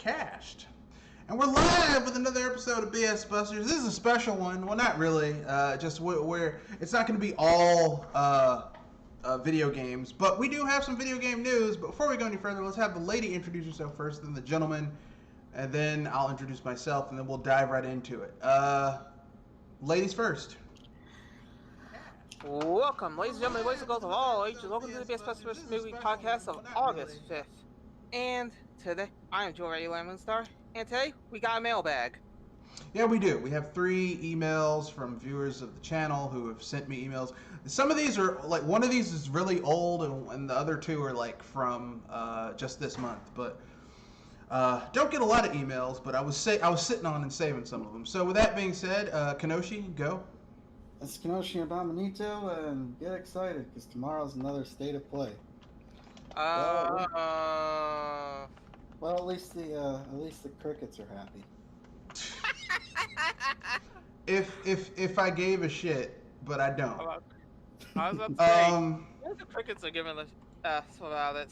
Cashed. And we're live with another episode of BS Busters. This is a special one. Well, not really. Just where it's not going to be all video games, but we do have some video game news. But before we go any further, let's have the lady introduce herself first, then the gentleman, and then I'll introduce myself, and then we'll dive right into it. Ladies first. Welcome, ladies and gentlemen, boys and girls of all ages. Welcome to the BS Busters Movie Podcast of August 5th. And today, I am Joe Ray Lemonstar, and today, we got a mailbag. Yeah, we do. We have 3 emails from viewers of the channel who have sent me emails. Some of these are, like, one of these is really old, and the other 2 are, like, from just this month. But don't get a lot of emails, but I was sitting on and saving some of them. So with that being said, Kenoshi, go. It's Kenoshi and Dominito, and get excited, because tomorrow's another State of Play. Well, at least the crickets are happy. If I gave a shit, but I don't. I was about to say, the crickets are giving us about it.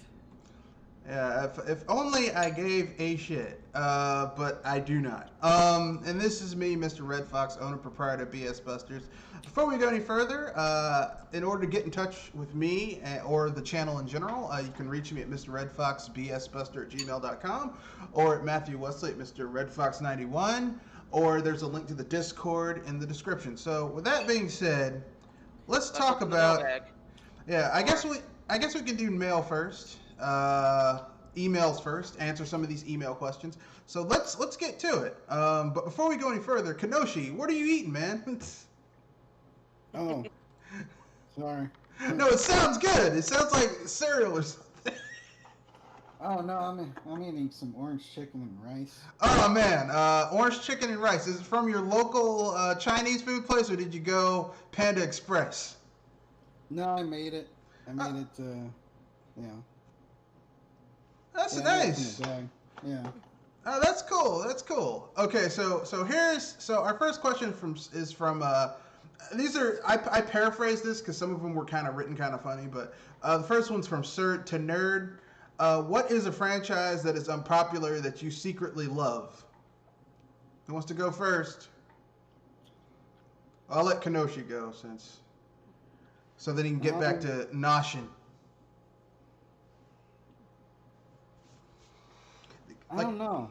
Yeah, if only I gave a shit, but I do not. And this is me, Mr. Red Fox, owner proprietor of BS Busters. Before we go any further, in order to get in touch with me or the channel in general, you can reach me at mrredfoxbsbuster@gmail.com or at Matthew Wesley at mrredfox91, or there's a link to the Discord in the description. So with that being said, let's talk about. Yeah, I guess we can do mail first. Emails first, answer some of these email questions. So let's get to it. But before we go any further, Kenoshi, what are you eating, man? Oh, sorry. No, it sounds good. It sounds like cereal or something. Oh no, I'm eating some orange chicken and rice. Oh man, orange chicken and rice. Is it from your local Chinese food place, or did you go Panda Express? No, I made it. Yeah. That's Yeah, nice. Yeah. Oh, that's cool. That's cool. Okay, so our first question is from these are I paraphrased this because some of them were kind of written kind of funny, but the first one's from Sir to Nerd. What is a franchise that is unpopular that you secretly love? Who wants to go first? I'll let Kenoshi go so that he can get back to Noshin. I don't know.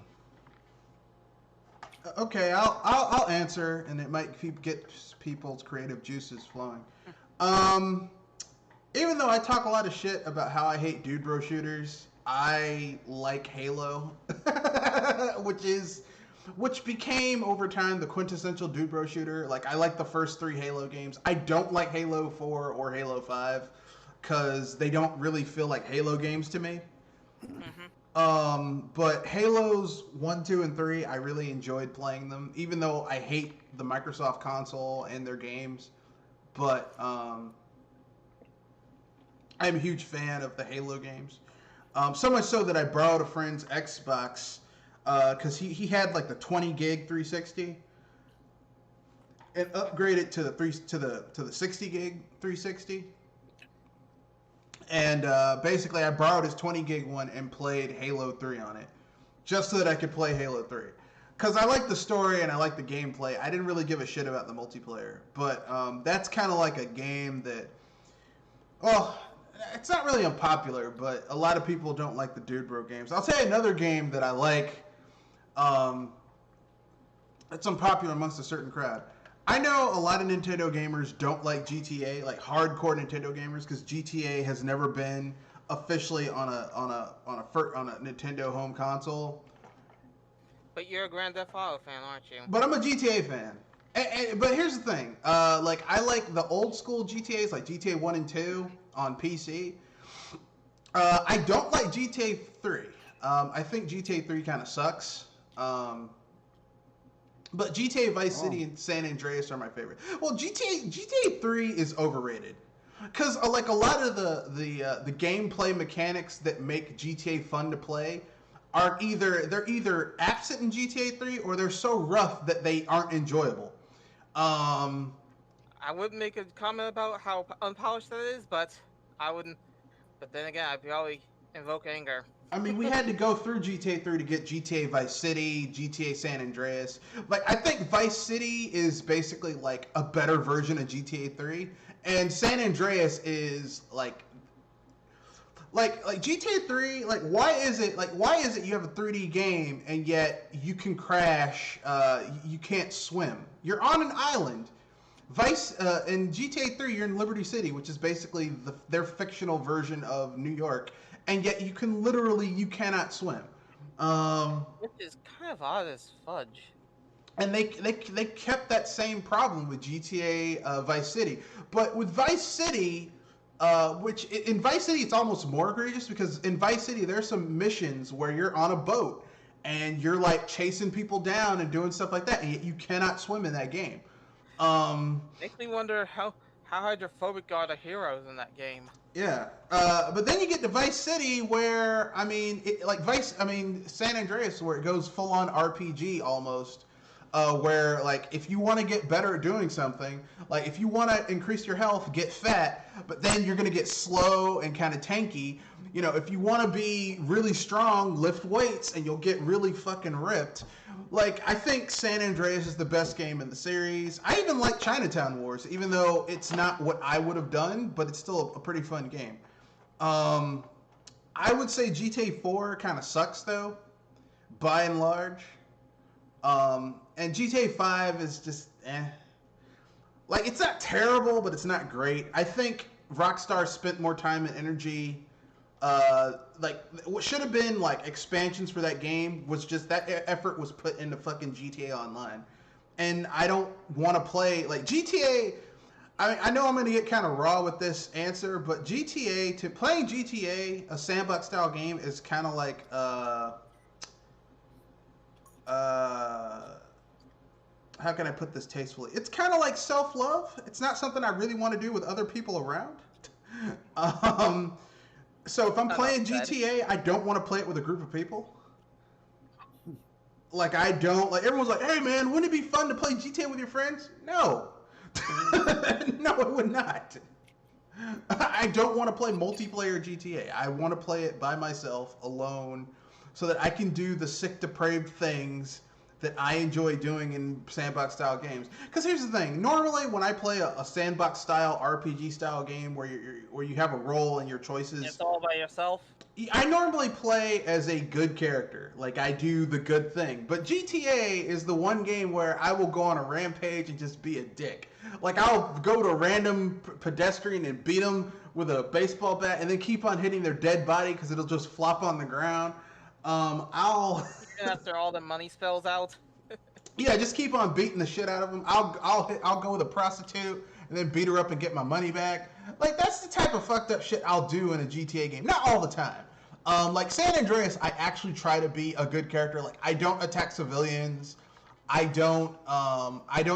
Okay, I'll answer, and it might get people's creative juices flowing. Even though I talk a lot of shit about how I hate dude bro shooters, I like Halo, which became over time the quintessential dude bro shooter. Like, I like the first 3 Halo games. I don't like Halo 4 or Halo 5 because they don't really feel like Halo games to me. Mm-hmm. But Halos 1, 2, and 3, I really enjoyed playing them, even though I hate the Microsoft console and their games. But I'm a huge fan of the Halo games. So much so that I borrowed a friend's Xbox because he had like the 20 gig 360 and upgraded to the 60 gig 360. And basically, I borrowed his 20 gig one and played Halo 3 on it, just so that I could play Halo 3. Because I like the story and I like the gameplay. I didn't really give a shit about the multiplayer. But that's kind of like a game that, well, it's not really unpopular, but a lot of people don't like the Dude Bro games. I'll tell you another game that I like. It's unpopular amongst a certain crowd. I know a lot of Nintendo gamers don't like GTA, like hardcore Nintendo gamers, because GTA has never been officially on a Nintendo home console. But you're a Grand Theft Auto fan, aren't you? But I'm a GTA fan. But here's the thing. Like, I like the old school GTAs, like GTA 1 and 2 on PC. I don't like GTA 3. I think GTA 3 kind of sucks. But GTA Vice City and San Andreas are my favorite. Well, GTA 3 is overrated. Because like a lot of the gameplay mechanics that make GTA fun to play are either absent in GTA 3 or they're so rough that they aren't enjoyable. I wouldn't make a comment about how unpolished that is, but I wouldn't. But then again, I'd probably invoke anger. I mean, we had to go through GTA 3 to get GTA Vice City, GTA San Andreas. Like, I think Vice City is basically like a better version of GTA 3, and San Andreas is like GTA 3. Why is it you have a 3D game and yet you can crash? You can't swim. You're on an island. Vice in GTA 3, you're in Liberty City, which is basically their fictional version of New York, and yet you cannot swim. Which is kind of odd as fudge. And they kept that same problem with GTA Vice City, but with Vice City, which in Vice City it's almost more egregious because in Vice City there's some missions where you're on a boat and you're like chasing people down and doing stuff like that, and yet you cannot swim in that game. Makes me wonder how hydrophobic are the heroes in that game. Yeah, but then you get to Vice City, where San Andreas, where it goes full on RPG almost. Where like if you want to get better at doing something, like if you want to increase your health, get fat, but then you're gonna get slow and kind of tanky. You know, if you want to be really strong, lift weights, and you'll get really fucking ripped. Like, I think San Andreas is the best game in the series. I even like Chinatown Wars, even though it's not what I would have done, but it's still a pretty fun game. I would say GTA 4 kind of sucks, though, by and large. And GTA 5 is just, eh. Like, it's not terrible, but it's not great. I think Rockstar spent more time and energy. What should have been like expansions for that game was just that effort was put into fucking GTA Online, and I don't want to play like GTA. I know I'm going to get kind of raw with this answer, but playing GTA, a sandbox style game, is kind of like how can I put this tastefully? It's kind of like self-love. It's not something I really want to do with other people around. So if I'm playing GTA, I don't want to play it with a group of people. Like, I don't, like, everyone's like, hey man, wouldn't it be fun to play GTA with your friends? No. No, it would not. I don't want to play multiplayer GTA. I want to play it by myself, alone, so that I can do the sick, depraved things that I enjoy doing in sandbox-style games. Because here's the thing. Normally, when I play a sandbox-style, RPG-style game where you have a role and your choices... It's all by yourself? I normally play as a good character. Like, I do the good thing. But GTA is the one game where I will go on a rampage and just be a dick. Like, I'll go to a random pedestrian and beat them with a baseball bat and then keep on hitting their dead body because it'll just flop on the ground. After all the money spells out. Yeah, just keep on beating the shit out of them. I'll go with a prostitute and then beat her up and get my money back. Like, that's the type of fucked up shit I'll do in a GTA game. Not all the time. Like San Andreas, I actually try to be a good character. Like, I don't attack civilians. I don't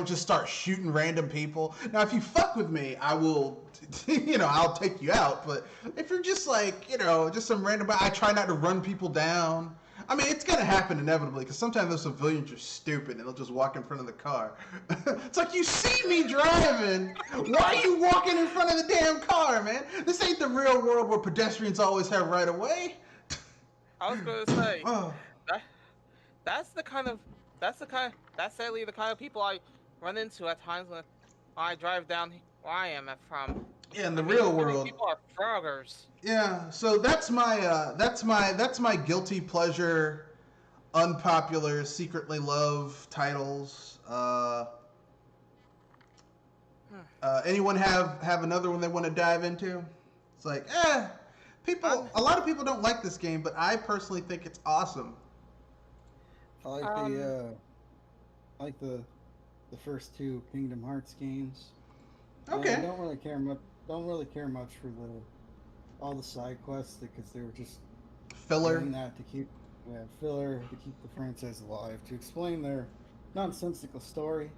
just start shooting random people. Now, if you fuck with me, I will, I'll take you out. But if you're just like, just some random, I try not to run people down. I mean, it's going to happen inevitably because sometimes those civilians are stupid and they'll just walk in front of the car. It's like, you see me driving. Why are you walking in front of the damn car, man? This ain't the real world where pedestrians always have right of way. I was going to say, that's sadly the kind of people I run into at times when I drive down where I am from. Yeah, in the real world. People are froggers. Yeah, so that's my guilty pleasure, unpopular, secretly love titles. Anyone have another one they want to dive into? It's like, a lot of people don't like this game, but I personally think it's awesome. I like the first two Kingdom Hearts games. Okay. I don't really care much for all the side quests because they were just filler. Doing that to keep filler to keep the franchise alive, to explain their nonsensical story.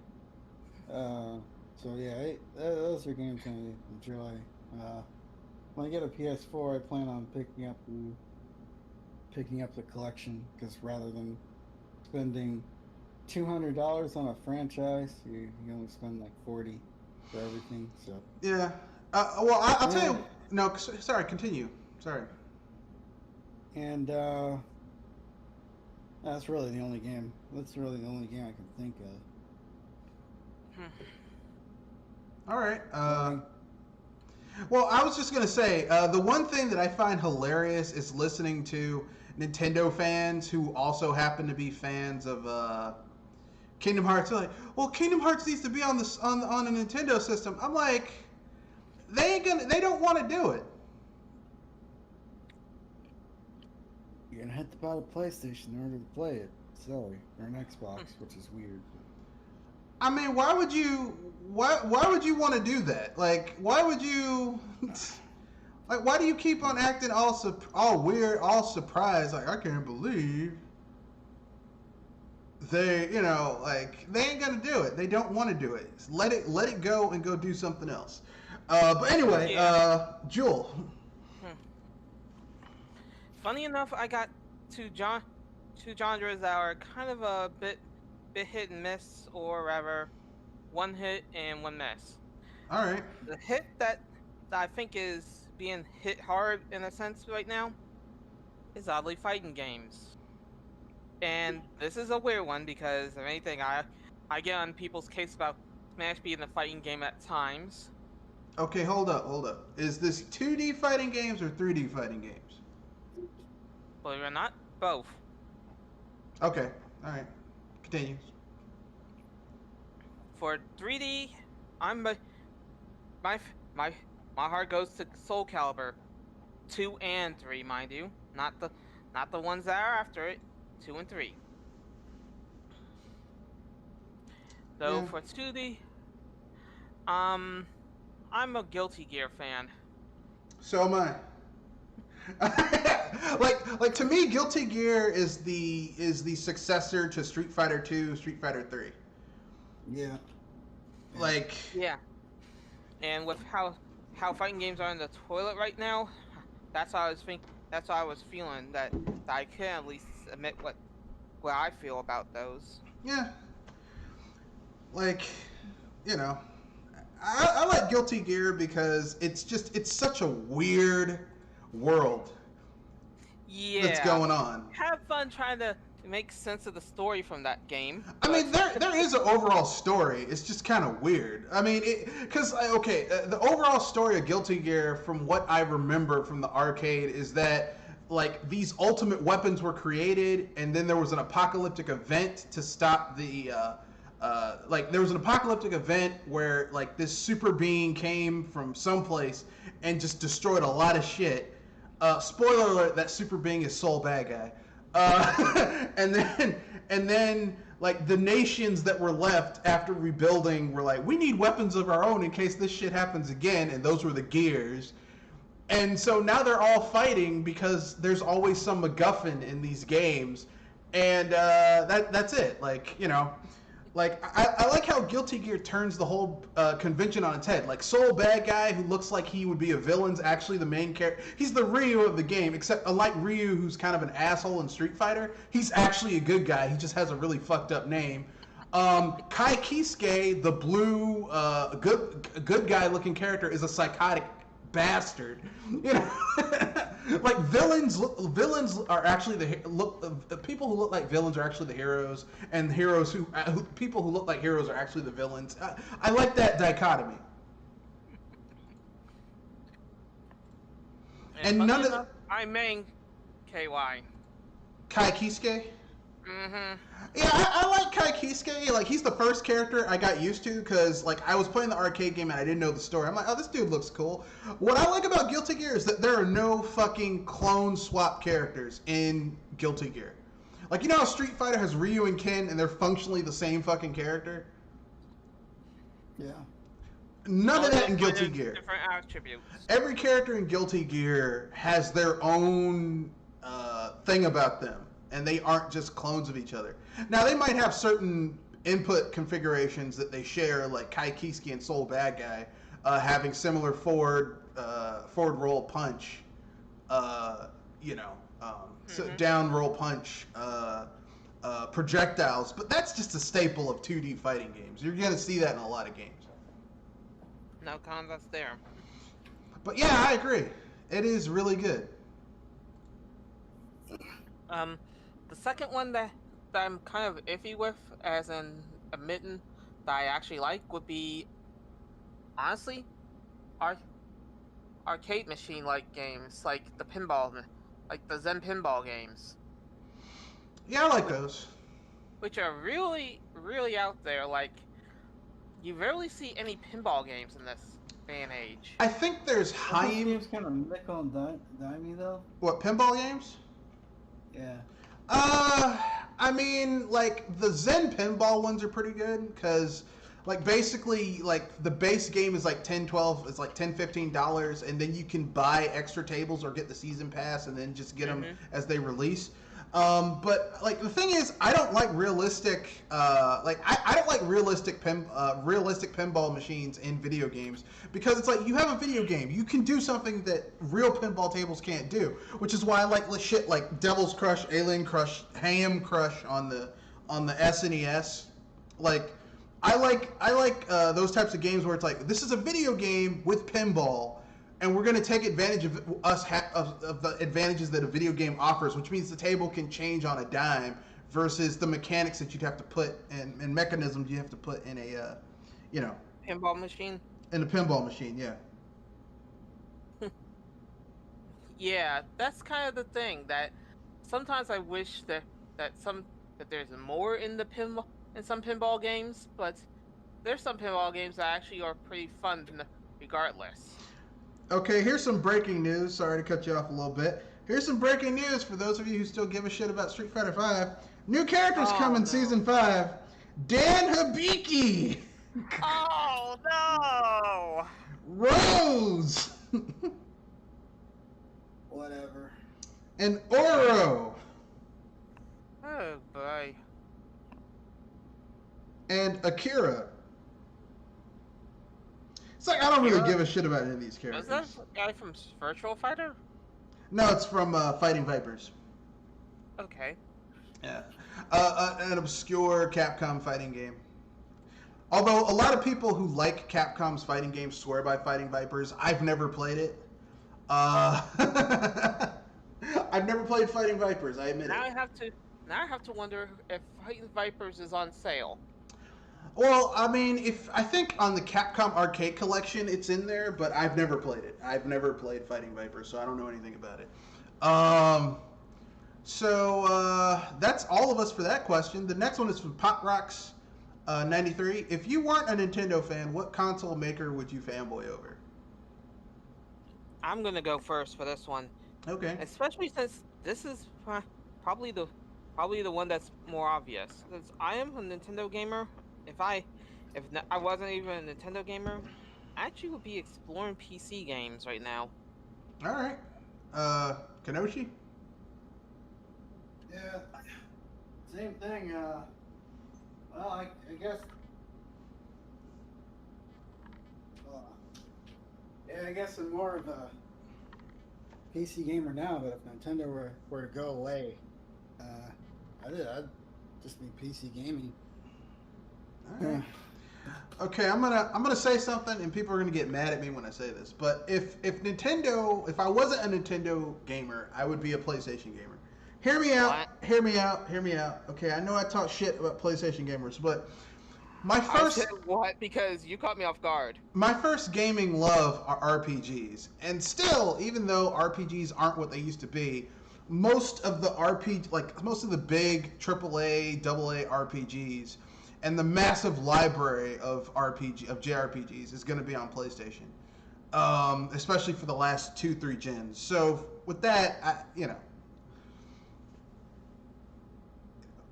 So yeah, those are games I enjoy. When I get a PS4, I plan on picking up the collection because rather than spending $200 on a franchise, you only spend like $40 for everything. So yeah. Well, I'll tell you. No, sorry. Continue. Sorry. and that's really the only game. That's really the only game I can think of. All right. Well, I was just gonna say the one thing that I find hilarious is listening to Nintendo fans who also happen to be fans of Kingdom Hearts. They're like, well, Kingdom Hearts needs to be on this on a Nintendo system. I'm like, they don't want to do it. You're gonna have to buy a PlayStation in order to play it. Sorry, or an Xbox, which is weird. I mean, why would you want to do that? Like, why would you? Like, why do you keep on acting all weird, all surprised? Like, I can't believe they, like they ain't gonna do it. They don't want to do it. Let it go and go do something else. But anyway, Jewel. Funny enough, I got two genres that are kind of a bit hit and miss, or rather, one hit and one miss. All right. The hit that I think is being hit hard in a sense right now is oddly fighting games. And this is a weird one because if anything, I get on people's case about Smash being a fighting game at times. Okay, hold up. Is this 2D fighting games or 3D fighting games? Believe it or not, both. Okay, all right. Continue. For 3D, my heart goes to Soul Calibur 2 and 3, mind you, not the ones that are after it, 2 and 3. Though for 2D, I'm a Guilty Gear fan. So am I. like to me, Guilty Gear is the successor to Street Fighter 2, Street Fighter 3. Yeah. Like. Yeah. And with how fighting games are in the toilet right now, that's how I was thinking. That's how I was feeling that I can at least admit what I feel about those. Yeah. Like, I like Guilty Gear because it's such a weird world. Yeah. That's going on. Have fun trying to make sense of the story from that game. I mean, there is an overall story. It's just kind of weird. I mean, the overall story of Guilty Gear, from what I remember from the arcade, is that like these ultimate weapons were created, and then there was an apocalyptic event to stop the. There was an apocalyptic event where like this super being came from someplace and just destroyed a lot of shit. Spoiler alert: that super being is Soul Bad Guy. And then like the nations that were left after rebuilding were like, we need weapons of our own in case this shit happens again, and those were the Gears. And so now they're all fighting because there's always some MacGuffin in these games, and that's it. Like, I like how Guilty Gear turns the whole convention on its head. Like, Soul Bad Guy, who looks like he would be a villain's actually the main character. He's the Ryu of the game, except unlike Ryu, who's kind of an asshole in Street Fighter, he's actually a good guy. He just has a really fucked up name. Kai Kisuke, the blue, good guy looking character, is a psychotic bastard. Like villains are actually the people who look like villains are actually the heroes, and heroes people who look like heroes are actually the villains. I like that dichotomy. And none of I main KY. Kai Kisuke. Mm-hmm. Yeah, I like Kai Kisuke. Like, he's the first character I got used to because, like, I was playing the arcade game and I didn't know the story. I'm like, oh, this dude looks cool. What I like about Guilty Gear is that there are no fucking clone swap characters in Guilty Gear. Like, how Street Fighter has Ryu and Ken and they're functionally the same fucking character? Yeah. None of that in Guilty Gear. Different attributes. Every character in Guilty Gear has their own thing about them, and they aren't just clones of each other. Now, they might have certain input configurations that they share, like Kai Kisuke and Soul Bad Guy having similar forward roll punch, down roll punch projectiles, but that's just a staple of 2D fighting games. You're going to see that in a lot of games. No contest there. But yeah, I agree. It is really good. The second one that I'm kind of iffy with, as in admitting that I actually like, would be honestly, ar- arcade machine like games, like the pinball, like the Zen pinball games, Yeah, I like those. which are really, really out there. Like, you rarely see any pinball games in this day and age. I think there's Aren't those high. games kind of nickel and dimey though. What, pinball games? Yeah. I mean, like the Zen pinball ones are pretty good because, like, basically, like the base game is like 10, 12, it's like $10, $15, and then you can buy extra tables or get the season pass and then just get them as they release. But like the thing is, I don't like realistic, I don't like realistic pinball machines in video games because it's like you have a video game, you can do something that real pinball tables can't do, which is why I like shit like Devil's Crush, Alien Crush, Ham Crush on the SNES. Like I like those types of games where it's like this is a video game with pinball and we're going to take advantage of of the advantages that a video game offers, which means the table can change on a dime versus the mechanics that you'd have to put and mechanisms you have to put in a, Pinball machine? In a pinball machine, yeah. Yeah, that's kind of the thing that sometimes I wish that there's more in some pinball games, but there's some pinball games that actually are pretty fun regardless. Okay, here's some breaking news. Sorry to cut you off a little bit. Here's some breaking news for those of you who still give a shit about Street Fighter V. New characters come in Season 5. Dan Hibiki! Oh, no! Rose! Whatever. And Oro! Oh, boy. And Akira. It's like, I don't really give a shit about any of these characters. Is that a guy from Virtual Fighter? No, it's from Fighting Vipers. Okay. Yeah. An obscure Capcom fighting game. Although a lot of people who like Capcom's fighting games swear by Fighting Vipers, I've never played it. I've never played Fighting Vipers, I admit Now it. I have to wonder if Fighting Vipers is on sale. Well, I mean, I think on the Capcom Arcade Collection it's in there, but I've never played it. I've never played Fighting Vipers, so I don't know anything about it. So that's all of us for that question. The next one is from PopRocks 93. If you weren't a Nintendo fan, what console maker would you fanboy over? I'm gonna go first for this one. Okay. Especially since this is probably the one that's more obvious. Since I am a Nintendo gamer, if I wasn't even a Nintendo gamer, I actually would be exploring PC games right now. All right. Kenoshi? Yeah. Same thing. Well, I guess. Yeah, I guess I'm more of a PC gamer now, but if Nintendo were to go away, I'd just be PC gaming. All right. Okay, I'm gonna say something, and people are gonna get mad at me when I say this. But if I wasn't a Nintendo gamer, I would be a PlayStation gamer. Hear me out. What? Hear me out. Hear me out. Okay, I know I talk shit about PlayStation gamers, but my first I said what? Because you caught me off guard. my first gaming love are RPGs, and still, even though RPGs aren't what they used to be, most of the big AAA, AA RPGs, and the massive library of JRPGs is going to be on PlayStation, especially for the last 2-3 gens. So with that,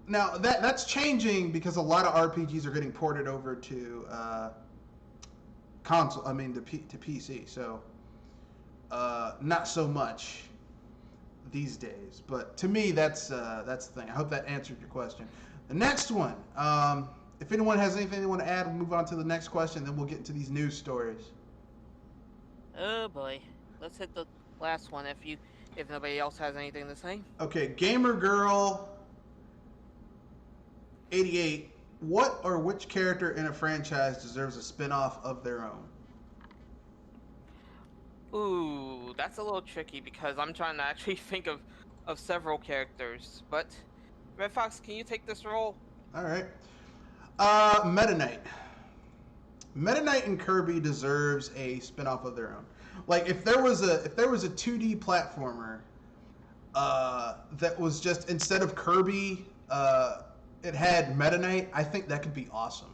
now that's changing because a lot of RPGs are getting ported over to console. I mean to PC. So not so much these days. But to me, that's the thing. I hope that answered your question. The next one. If anyone has anything they want to add, we'll move on to the next question. Then we'll get into these news stories. Oh boy, let's hit the last one. If nobody else has anything to say. Okay, Gamer Girl 88. What or which character in a franchise deserves a spin-off of their own? Ooh, that's a little tricky because I'm trying to actually think of of several characters. But Red Fox, can you take this role? All right. Meta Knight. Meta Knight and Kirby deserves a spin-off of their own. Like if there was a 2D platformer that was just instead of Kirby, it had Meta Knight, I think that could be awesome.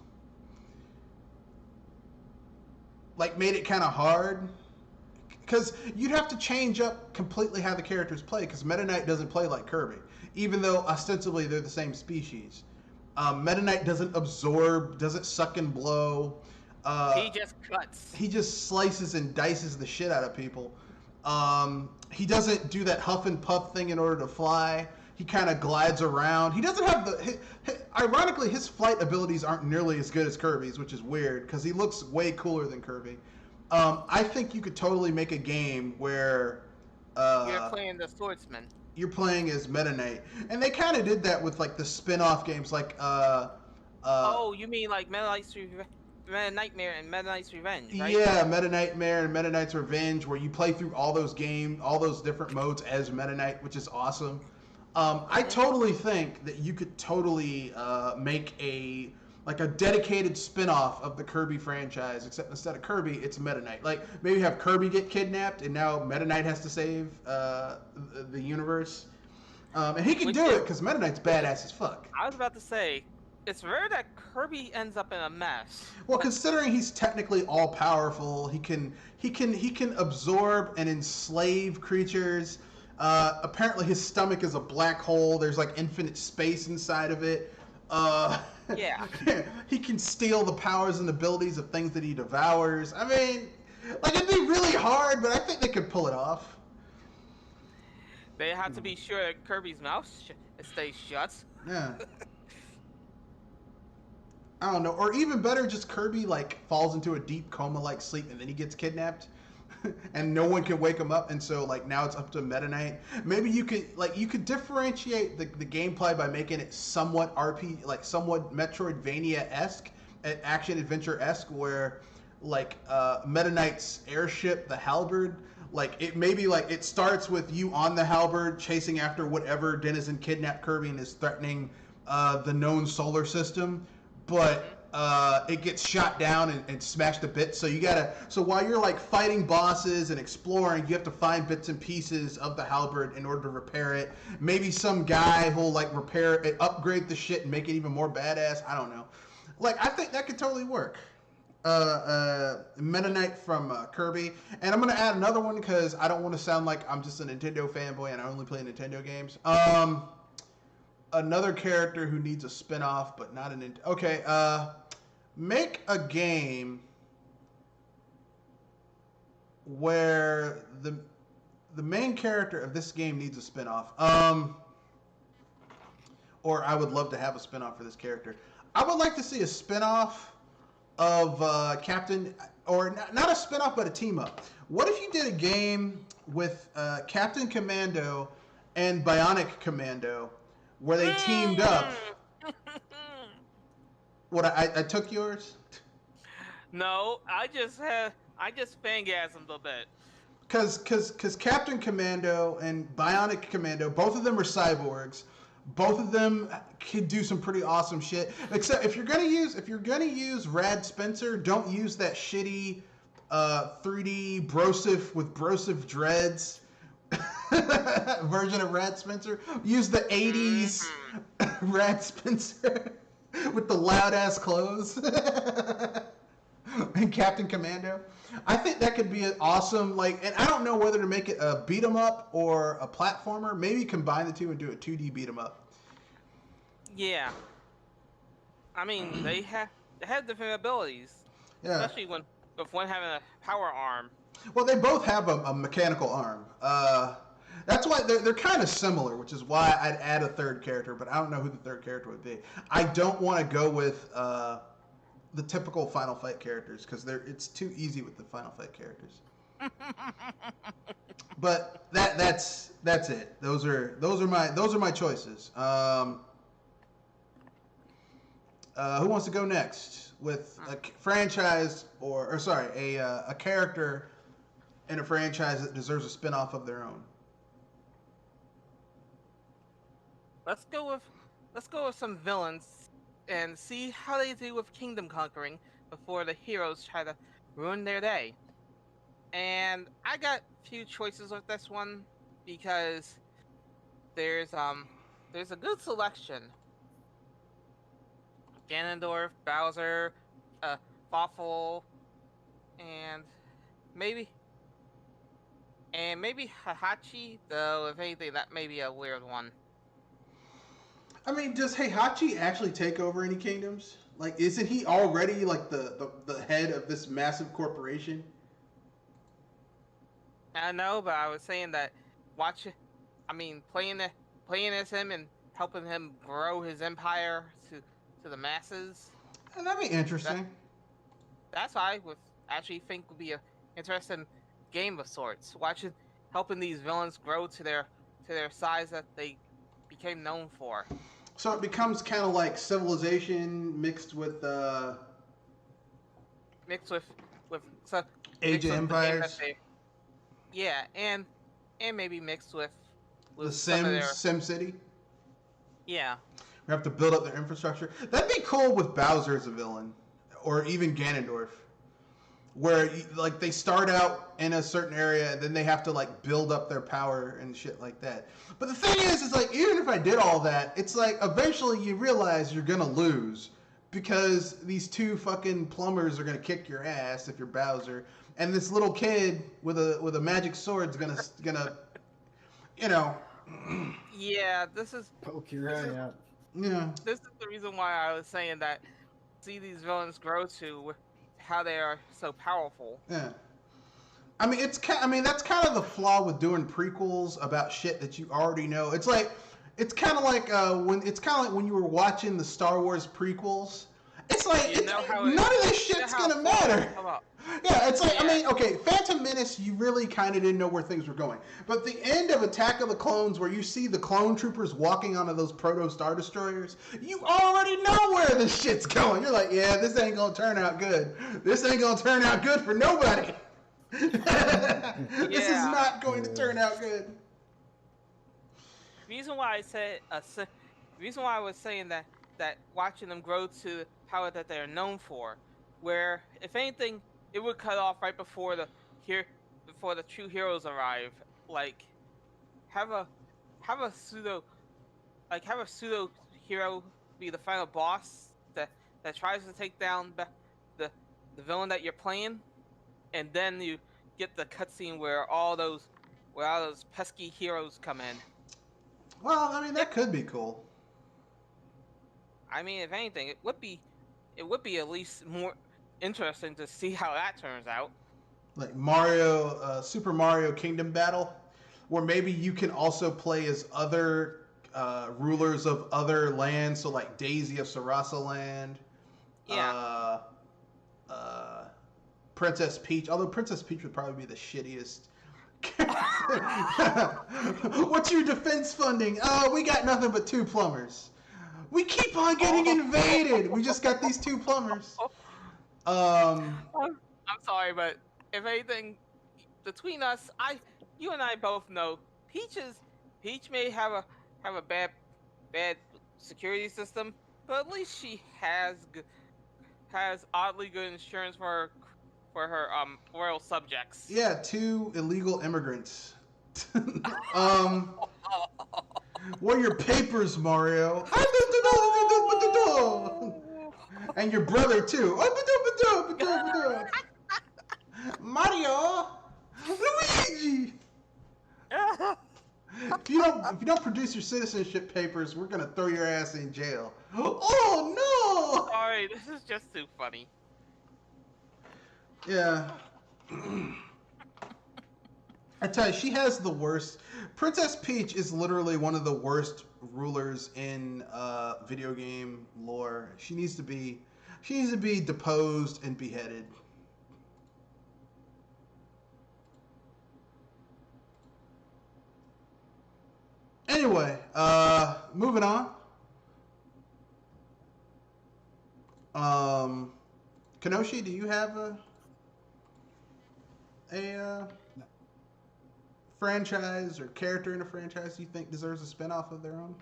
Like made it kind of hard because you'd have to change up completely how the characters play because Meta Knight doesn't play like Kirby, even though ostensibly they're the same species. Meta Knight doesn't absorb, doesn't suck and blow. He just cuts. He just slices and dices the shit out of people. He doesn't do that huff and puff thing in order to fly. He kind of glides around. He doesn't have ironically, his flight abilities aren't nearly as good as Kirby's, which is weird because he looks way cooler than Kirby. I think you could totally make a game where you're playing the swordsman. You're playing as Meta Knight, and they kind of did that with like the spin-off games, like oh, you mean like Meta Nightmare and Meta Knight's Revenge, right? Yeah, Meta Nightmare and Meta Knight's Revenge, where you play through all those different modes as Meta Knight, which is awesome. I totally think that you could totally make a dedicated spin-off of the Kirby franchise, except instead of Kirby, it's Meta Knight. Like maybe have Kirby get kidnapped, and now Meta Knight has to save the universe, and he can do it because Meta Knight's badass as fuck. I was about to say, it's rare that Kirby ends up in a mess. Well, considering he's technically all powerful, he can absorb and enslave creatures. Apparently, his stomach is a black hole. There's like infinite space inside of it. Yeah. He can steal the powers and abilities of things that he devours. I mean, like it'd be really hard, but I think they could pull it off. They have to be sure that Kirby's mouth stays shut. Yeah. I don't know, or even better, just Kirby like falls into a deep coma-like sleep and then he gets kidnapped, and no one can wake him up, and so like now it's up to Meta Knight. Maybe you could differentiate the gameplay by making it somewhat somewhat Metroidvania-esque, action adventure-esque, where like Meta Knight's airship, the Halberd, like it starts with you on the Halberd chasing after whatever denizen kidnapped Kirby and is threatening the known solar system. But it gets shot down and smashed to bits. So while you're like fighting bosses and exploring, you have to find bits and pieces of the Halberd in order to repair it. Maybe some guy who'll like repair it, upgrade the shit and make it even more badass. I don't know. Like I think that could totally work. Meta Knight from Kirby, and I'm gonna add another one because I don't want to sound like I'm just a Nintendo fanboy and I only play Nintendo games. Another character who needs a spin-off, but not an... Okay, make a game where the main character of this game needs a spin-off. Or I would love to have a spin-off for this character. I would like to see a spin-off of Captain... Or not a spin-off, but a team-up. What if you did a game with Captain Commando and Bionic Commando, where they teamed up? What, I took yours? No, I just fangasmed a bit. Because Captain Commando and Bionic Commando, both of them are cyborgs. Both of them could do some pretty awesome shit. Except if you're gonna use Rad Spencer, don't use that shitty 3D Brosif with Brosif dreads version of Rad Spencer. Use the 80s Rad Spencer with the loud ass clothes and Captain Commando. I think that could be an awesome, and I don't know whether to make it a beat 'em up or a platformer. Maybe combine the two and do a 2D beat 'em up. Yeah. I mean, they have different abilities. Yeah. Especially with one having a power arm. Well, they both have a mechanical arm. That's why they're kind of similar, which is why I'd add a third character, but I don't know who the third character would be. I don't want to go with the typical Final Fight characters because it's too easy with the Final Fight characters. But that's it. Those are my choices. Who wants to go next with a franchise a character in a franchise that deserves a spin-off of their own? let's go with some villains and see how they do with kingdom conquering before the heroes try to ruin their day. And I got few choices with this one because there's um there's a good selection. Ganondorf, Bowser, uh, Fawful, and maybe maybe Hahachi. Though if anything, that may be a weird one. I mean, does Heihachi actually take over any kingdoms? Like, isn't he already like the head of this massive corporation? I know, but I was saying that watch. I mean, playing as him and helping him grow his empire to the masses. And that'd be interesting. That's what I would actually think would be a interesting game of sorts. Watching helping these villains grow to their size that they became known for. So it becomes kind of like Civilization mixed with so, Age of Empires. Yeah, and maybe mixed with The Sims, SimCity. Yeah. We have to build up their infrastructure. That'd be cool with Bowser as a villain, or even Ganondorf, where like they start out in a certain area and then they have to like build up their power and shit like that. But the thing is like even if I did all that, it's like eventually you realize you're gonna lose because these two fucking plumbers are gonna kick your ass if you're Bowser, and this little kid with a magic sword's gonna you know. Yeah, this is poke your eye out. Yeah. This is the reason why I was saying that see these villains grow to how they are so powerful. Yeah. I mean, that's kind of the flaw with doing prequels about shit that you already know. It's kind of like when you were watching the Star Wars prequels. It's like none of this shit's gonna matter. Yeah, it's like, I mean, okay, Phantom Menace, you really kind of didn't know where things were going. But the end of Attack of the Clones, where you see the clone troopers walking onto those proto Star Destroyers, you already know where this shit's going. You're like, yeah, this ain't gonna turn out good. This ain't gonna turn out good for nobody. This is not going to turn out good. The reason why I was saying that watching them grow to the power that they're known for, where if anything, it would cut off right before the true heroes arrive. Like, have a pseudo hero be the final boss that tries to take down the villain that you're playing, and then you get the cutscene where all those pesky heroes come in. Well, I mean, that could be cool. I mean, if anything, it would be at least more interesting to see how that turns out. Like Super Mario Kingdom Battle, where maybe you can also play as other rulers of other lands, so like Daisy of Sarasa Land. Yeah. Princess Peach, although Princess Peach would probably be the shittiest. What's your defense funding? We got nothing but 2 plumbers. We keep on getting invaded. We just got these 2 plumbers. I'm sorry, but if anything, between us, you and I both know Peach may have a bad security system, but at least she has oddly good insurance for her royal subjects. Yeah, 2 illegal immigrants. What are your papers, Mario? And your brother too. Mario, Luigi. If you don't produce your citizenship papers, we're gonna throw your ass in jail. Oh no! Sorry, this is just too funny. Yeah. I tell you, she has the worst. Princess Peach is literally one of the worst rulers in video game lore. She needs to be deposed and beheaded. Anyway, moving on. Kenoshi, do you have a franchise or character in a franchise you think deserves a spinoff of their own?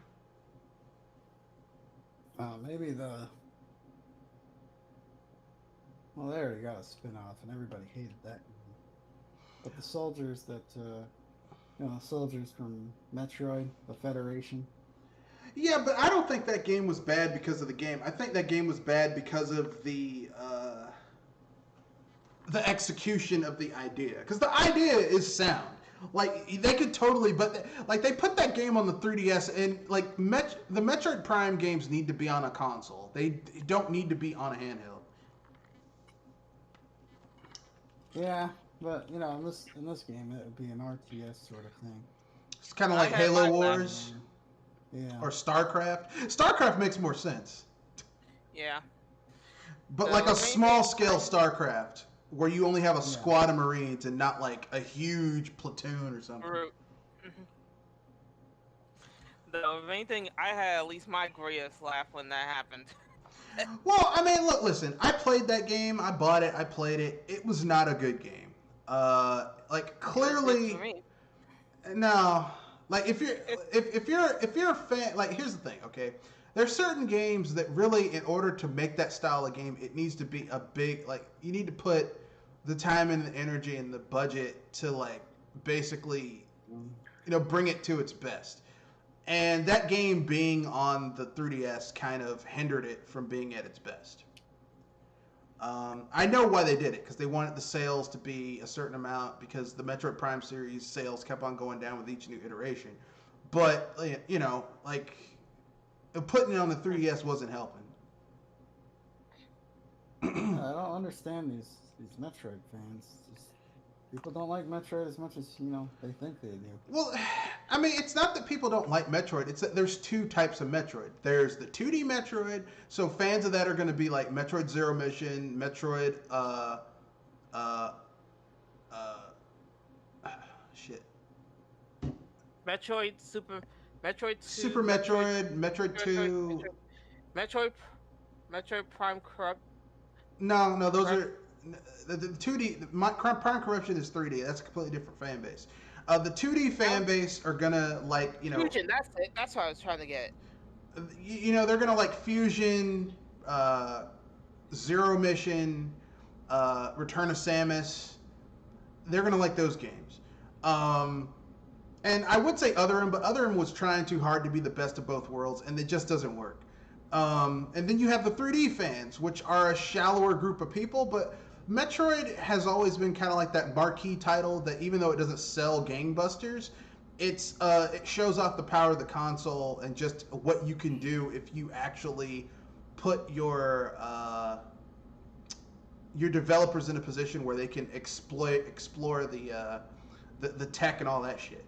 Maybe well, they already got a spin-off, and everybody hated that. But the soldiers that, soldiers from Metroid, the Federation. Yeah, but I don't think that game was bad because of the game. I think that game was bad because of the execution of the idea. Because the idea is sound. Like, they could totally, but like they put that game on the 3DS, and like the Metroid Prime games need to be on a console. They don't need to be on a handheld. Yeah, but in this game it would be an RTS sort of thing. It's kind of like Halo Wars, yeah, or StarCraft. StarCraft makes more sense. Yeah. But like a small scale StarCraft, where you only have a squad of Marines and not like a huge platoon or something. The main thing, I had at least my greatest laugh when that happened. Well, I mean, listen, I played that game. I bought it. I played it. It was not a good game. Like clearly, no. Like if you're a fan, like here's the thing, okay? There's certain games that really, in order to make that style of game, it needs to be a big, like, you need to put the time and the energy and the budget to, like, basically, bring it to its best. And that game being on the 3DS kind of hindered it from being at its best. I know why they did it, because they wanted the sales to be a certain amount, because the Metroid Prime series sales kept on going down with each new iteration. But, like, putting it on the 3DS wasn't helping. I don't understand these Metroid fans. People don't like Metroid as much as they think they do. Well, I mean, it's not that people don't like Metroid. It's that there's two types of Metroid. There's the 2D Metroid, so fans of that are going to be like Metroid Zero Mission, Metroid, shit. Metroid Super Metroid 2, Super Metroid, Metroid 2, Metroid Prime Corrupt. No, those are the 2D. Prime Corruption is 3D. That's a completely different fan base. The 2D fan base are gonna like Fusion. That's it. That's what I was trying to get. They're gonna like Fusion, Zero Mission, Return of Samus. They're gonna like those games. And I would say Other but Other was trying too hard to be the best of both worlds, and it just doesn't work. And then you have the 3D fans, which are a shallower group of people, but Metroid has always been kind of like that marquee title that even though it doesn't sell gangbusters, it shows off the power of the console and just what you can do if you actually put your developers in a position where they can explore the tech and all that shit.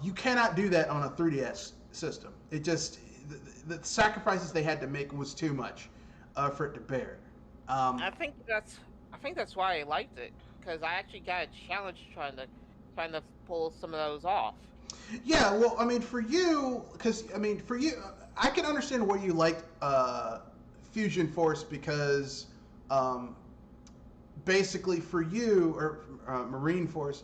You cannot do that on a 3DS system. It just the sacrifices they had to make was too much for it to bear. I think that's why I liked it, because I actually got a challenge trying to pull some of those off. Yeah, well, I mean, for you, I can understand why you liked Fusion Force because basically for you, or Marine Force,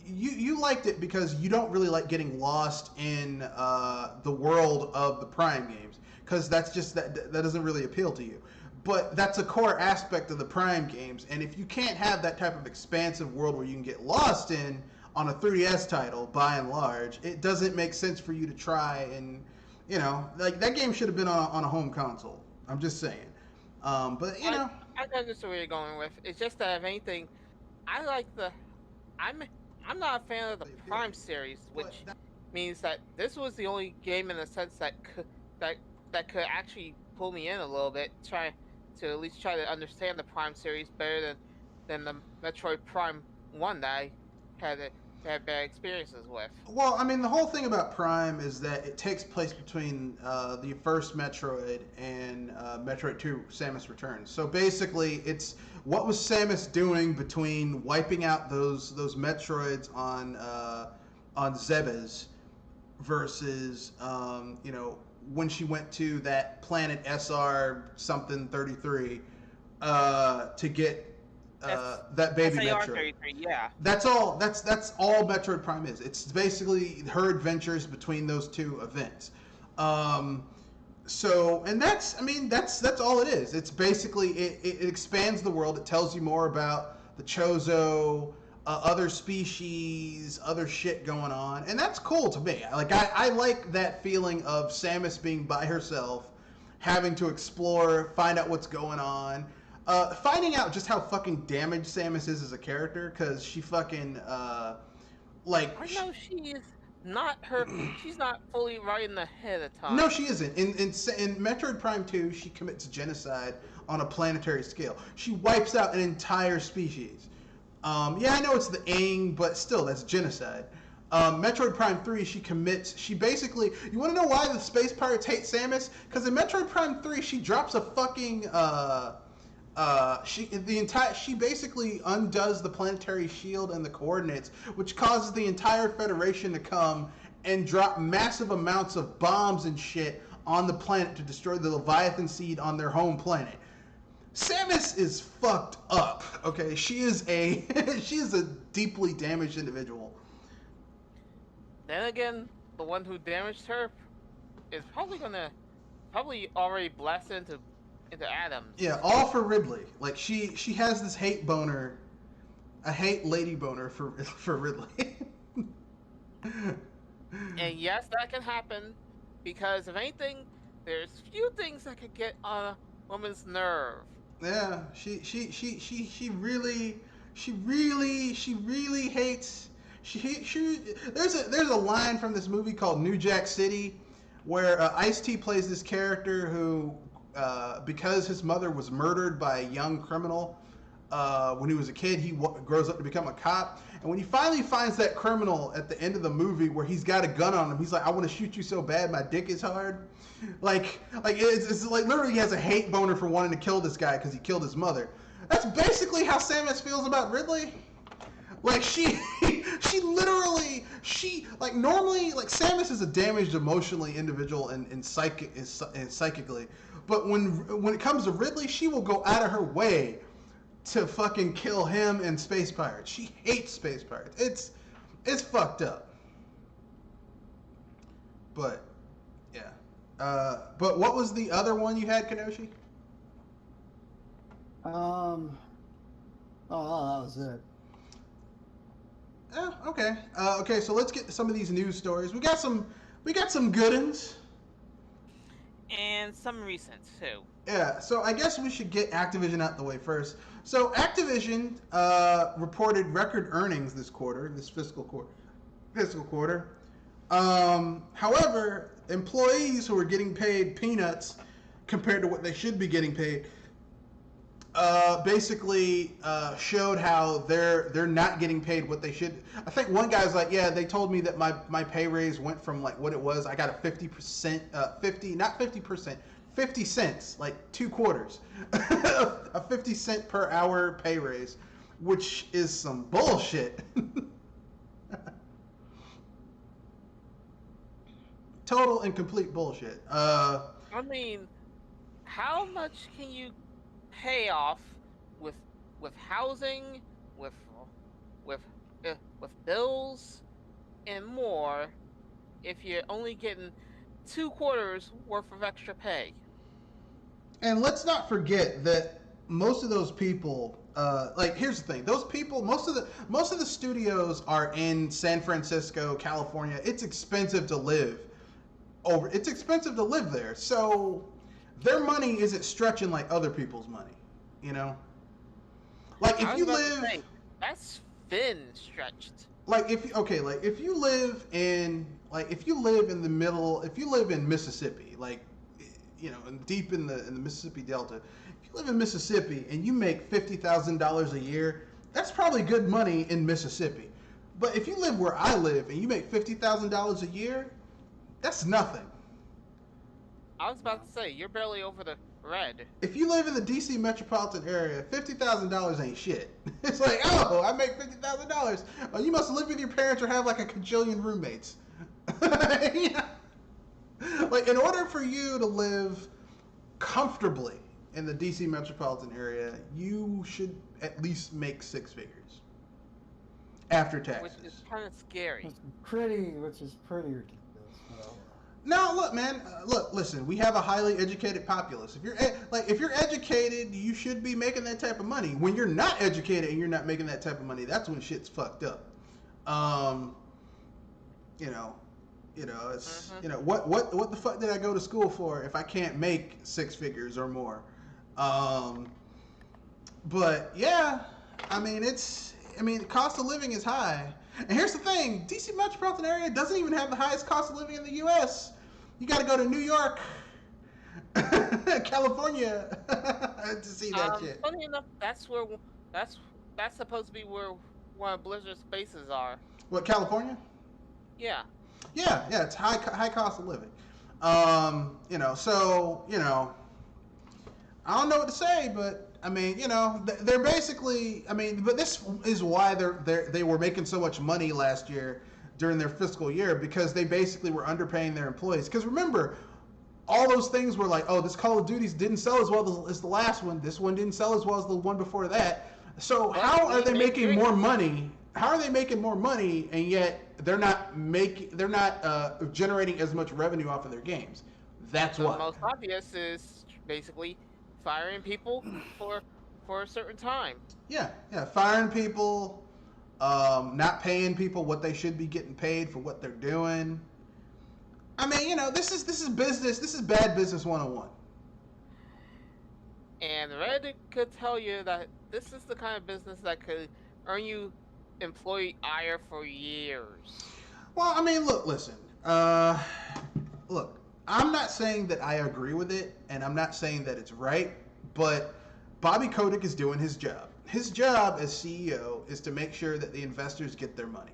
you liked it because you don't really like getting lost in the world of the Prime games, because that's just that doesn't really appeal to you. But that's a core aspect of the Prime games, and if you can't have that type of expansive world where you can get lost in on a 3DS title, by and large, it doesn't make sense for you to try and, like that game should have been on a home console. I'm just saying. But I understand where you're going with. It's just that if anything, I like I'm not a fan of the Prime series, which means that this was the only game in a sense that could actually pull me in a little bit, try to at least try to understand the Prime series better than the Metroid Prime 1 that I had bad experiences with. Well, I mean, the whole thing about Prime is that it takes place between the first Metroid and Metroid 2: Samus Returns. So basically, it's what was Samus doing between wiping out those Metroids on Zebes versus when she went to that planet SR something 33 to get that baby Metroid. 33, yeah. That's all Metroid Prime is. It's basically her adventures between those two events. So, and that's, I mean, that's all it is. It's basically it expands the world. It tells you more about the Chozo, other species, other shit going on, and that's cool to me. Like I like that feeling of Samus being by herself, having to explore, find out what's going on, finding out just how fucking damaged Samus is as a character, because she fucking like. I know she's not her. She's not fully right in the head at times. No, she isn't. In Metroid Prime 2, she commits genocide on a planetary scale. She wipes out an entire species. Yeah, I know it's the Aang, but still, that's genocide. Metroid Prime 3, she basically, you want to know why the space pirates hate Samus? Because in Metroid Prime 3, she drops a fucking, she basically undoes the planetary shield and the coordinates, which causes the entire Federation to come and drop massive amounts of bombs and shit on the planet to destroy the Leviathan seed on their home planet. Samus is fucked up. Okay, she is a she is a deeply damaged individual. Then again, the one who damaged her is probably already blasted into atoms. Yeah, all for Ridley. Like she has this hate boner, a hate lady boner for Ridley. And yes, that can happen because if anything, there's few things that could get on a woman's nerve. Yeah, she really hates. There's a line from this movie called New Jack City, where Ice-T plays this character who, because his mother was murdered by a young criminal when he was a kid, he grows up to become a cop. And when he finally finds that criminal at the end of the movie where he's got a gun on him, he's like, "I want to shoot you so bad, my dick is hard." Like it's like literally he has a hate boner for wanting to kill this guy because he killed his mother. That's basically how Samus feels about Ridley. Like she literally like normally like Samus is a damaged emotionally individual and psychically, but when it comes to Ridley, she will go out of her way to fucking kill him and space pirates. She hates space pirates. It's fucked up. But yeah. But what was the other one you had, Kenoshi? Oh, that was it. Oh, okay. Okay, so let's get some of these news stories. We got some good ones. And some recent too. Yeah, so I guess we should get Activision out the way first. So Activision reported record earnings this fiscal quarter. However, employees who are getting paid peanuts compared to what they should be getting paid basically showed how they're not getting paid what they should. I think one guy's like, yeah, they told me that my pay raise went from like what it was. I got a 50 cents, like 2 quarters, a 50-cent per hour pay raise, which is some bullshit. Total and complete bullshit. I mean, how much can you pay off with housing, with bills, and more if you're only getting 2 quarters worth of extra pay? And let's not forget that most of those people, like here's the thing, those people, most of the studios are in San Francisco, California. It's expensive to live there. So their money isn't stretching like other people's money, you know? Like if you live, that's thin stretched. Like if you live in Mississippi, like, you know, deep in the Mississippi Delta, if you live in Mississippi and you make $50,000 a year, that's probably good money in Mississippi. But if you live where I live and you make $50,000 a year, that's nothing. I was about to say, you're barely over the red. If you live in the DC metropolitan area, $50,000 ain't shit. It's like, oh, I make $50,000. Oh, you must live with your parents or have like a cajillion roommates. Yeah. Like, in order for you to live comfortably in the DC metropolitan area, you should at least make 6 figures after taxes. Which is kind of scary. Which is pretty ridiculous. No, look, man. Look, listen. We have a highly educated populace. If you're educated, you should be making that type of money. When you're not educated and you're not making that type of money, that's when shit's fucked up. You know, it's what the fuck did I go to school for if I can't make six figures or more? But yeah, the cost of living is high. And here's the thing: DC metropolitan area doesn't even have the highest cost of living in the U.S. You got to go to New York, California, to see that shit. Funny enough, that's supposed to be where one of Blizzard's bases are. What, California? Yeah. Yeah. It's high cost of living. I don't know what to say, but they're basically. But this is why they were making so much money last year during their fiscal year, because they basically were underpaying their employees. Because remember, all those things were like, oh, this Call of Duty didn't sell as well as the last one. This one didn't sell as well as the one before that. So how are they making more money? How are they making more money and yet they're not generating as much revenue off of their games? That's why. The most obvious is basically firing people for a certain time. Yeah, firing people, not paying people what they should be getting paid for what they're doing. This is business. This is bad business 101. And Reddit could tell you that this is the kind of business that could earn you employee ire for years. Well, listen. Look, I'm not saying that I agree with it, and I'm not saying that it's right, but Bobby Kotick is doing his job. His job as CEO is to make sure that the investors get their money.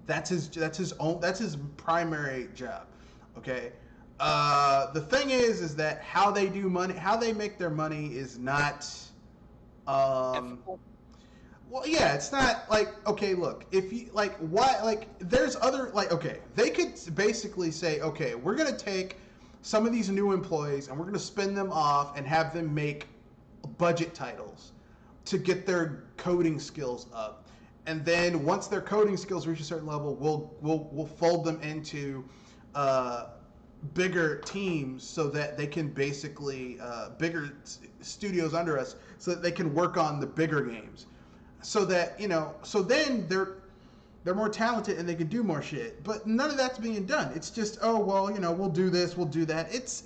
That's his primary job. Okay. The thing is that how they make their money is not. Well, yeah, it's not like, okay, look, if you there's other they could basically say, okay, we're gonna take some of these new employees and we're gonna spin them off and have them make budget titles to get their coding skills up, and then once their coding skills reach a certain level, we'll fold them into bigger teams so that they can basically bigger studios under us so that they can work on the bigger games. So that then they're more talented and they can do more shit. But none of that's being done. It's just, we'll do this, we'll do that. It's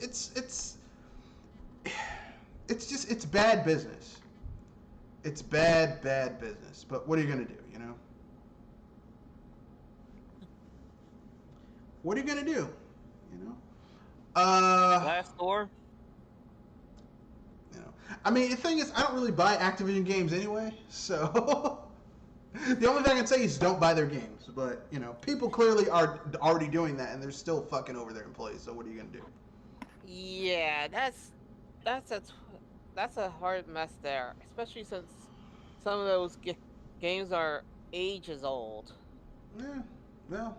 bad business. It's bad business. But what are you gonna do? What are you gonna do? Last door. The thing is, I don't really buy Activision games anyway, so the only thing I can say is don't buy their games. But, people clearly are already doing that, and they're still fucking over their employees, so what are you going to do? Yeah, that's a hard mess there, especially since some of those games are ages old. Yeah, well,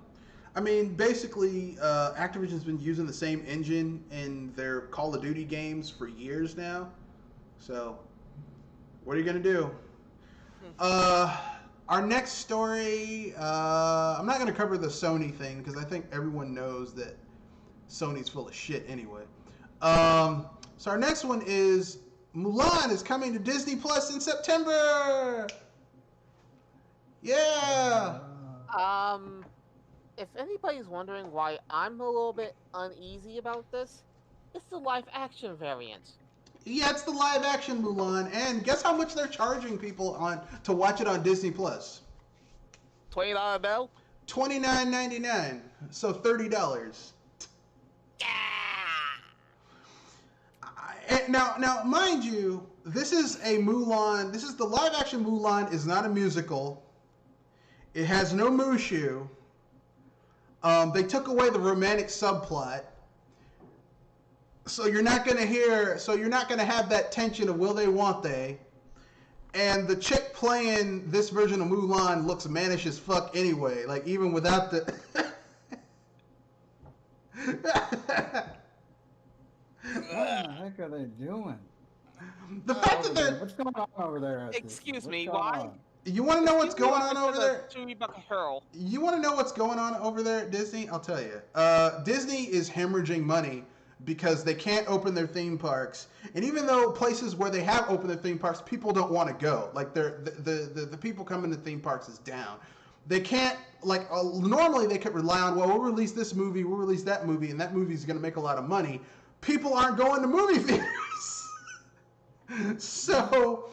basically, Activision's been using the same engine in their Call of Duty games for years now. So, what are you going to do? Our next story, I'm not going to cover the Sony thing because I think everyone knows that Sony's full of shit anyway. So our next one is Mulan is coming to Disney Plus in September. Yeah. If anybody's wondering why I'm a little bit uneasy about this, it's the live action variant. Yeah, it's the live action Mulan, and guess how much they're charging people to watch it on Disney Plus? $20 bill? $29.99, so $30. Yeah. Now, mind you, this is a Mulan. This is the live action Mulan. Is not a musical. It has no Mushu. They took away the romantic subplot. So you're not gonna have that tension of will they, won't they? And the chick playing this version of Mulan looks mannish as fuck anyway. Like even without the. What the heck are they doing? The fact that they're. What's going on over there? Excuse me, why? You want to know what's going on over there? Hurl. You want to know what's going on over there at Disney? I'll tell you. Disney is hemorrhaging money because they can't open their theme parks, and even though places where they have opened their theme parks, people don't want to go. Like the people coming to theme parks is down. They can't normally they could rely on, well, we'll release this movie, we'll release that movie, and that movie's going to make a lot of money. People aren't going to movie theaters. So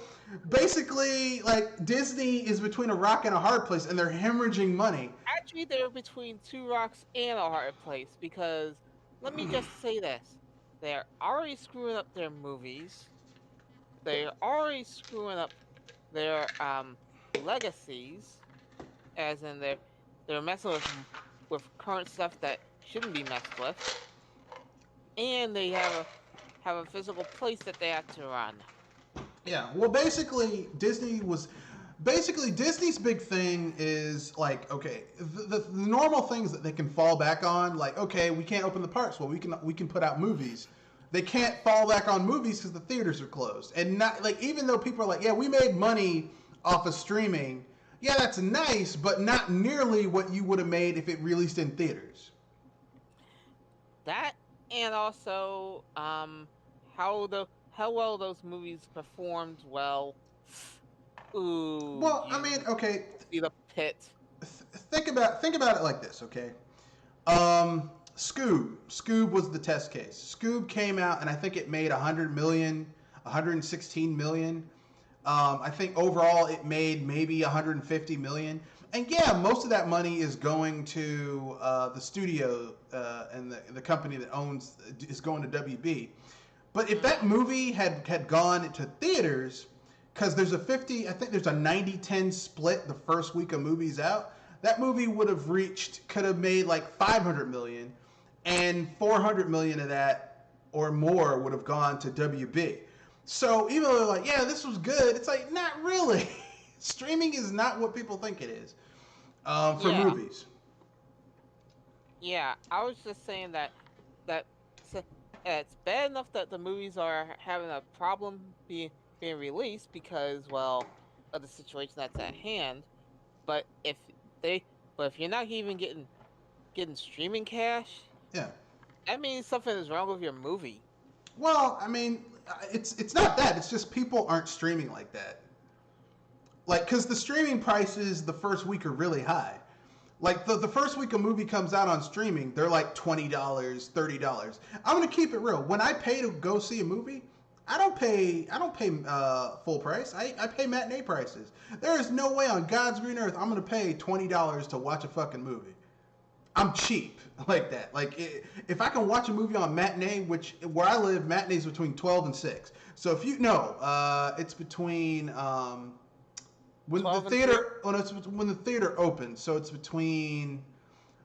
basically, like, Disney is between a rock and a hard place, and they're hemorrhaging money. Actually, they're between two rocks and a hard place, because let me just say this. They're already screwing up their movies. They're already screwing up their legacies, as in they're messing with current stuff that shouldn't be messed with. And they have a physical place that they have to run. Yeah, well, basically, Disney's big thing is, like, okay, the normal things that they can fall back on, like, okay, we can't open the parks, well, we can put out movies. They can't fall back on movies because the theaters are closed. And not, like, even though people are like, yeah, we made money off of streaming, yeah, that's nice, but not nearly what you would have made if it released in theaters. That, and also, how well those movies performed well. Ooh. Well, I mean, okay. See the pit. Think about it like this, okay? Scoob was the test case. Scoob came out, and I think it made 100 million, 116 million. I think overall it made maybe 150 million. And yeah, most of that money is going to the studio and the company that is going to WB. But if that movie had gone to theaters, because there's a 90-10 split the first week of movies out, that movie could have made like 500 million, and 400 million of that or more would have gone to WB. So even though they're like, yeah, this was good, it's like, not really. Streaming is not what people think it is for movies. Yeah, I was just saying that it's bad enough that the movies are having a problem being released because, well, of the situation that's at hand. But if you're not even getting streaming cash, yeah, that means something is wrong with your movie. Well, I mean, it's not that. It's just people aren't streaming like that. Like, because the streaming prices the first week are really high. Like, the first week a movie comes out on streaming, they're like $20, $30. I'm gonna keep it real. When I pay to go see a movie, I don't pay full price. I pay matinee prices. There is no way on God's green earth I'm gonna pay $20 to watch a fucking movie. I'm cheap like that. Like, if I can watch a movie on matinee, where I live, matinee is between 12 and 6. So if you know, it's between when the theater opens. So it's between,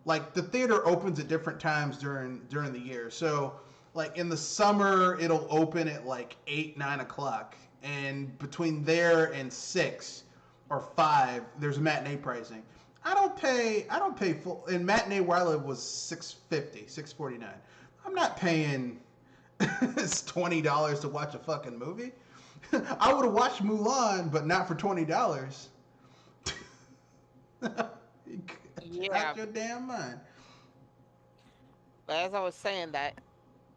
like, the theater opens at different times during the year. So, like, in the summer it'll open at like 8, 9 o'clock, and between there and 6 or 5 there's matinee pricing. I don't pay full. In matinee where I live was $6.50, $6.49. I'm not paying $20 to watch a fucking movie. I would have watched Mulan, but not for $20. Yeah. Out your damn mind. But as I was saying, that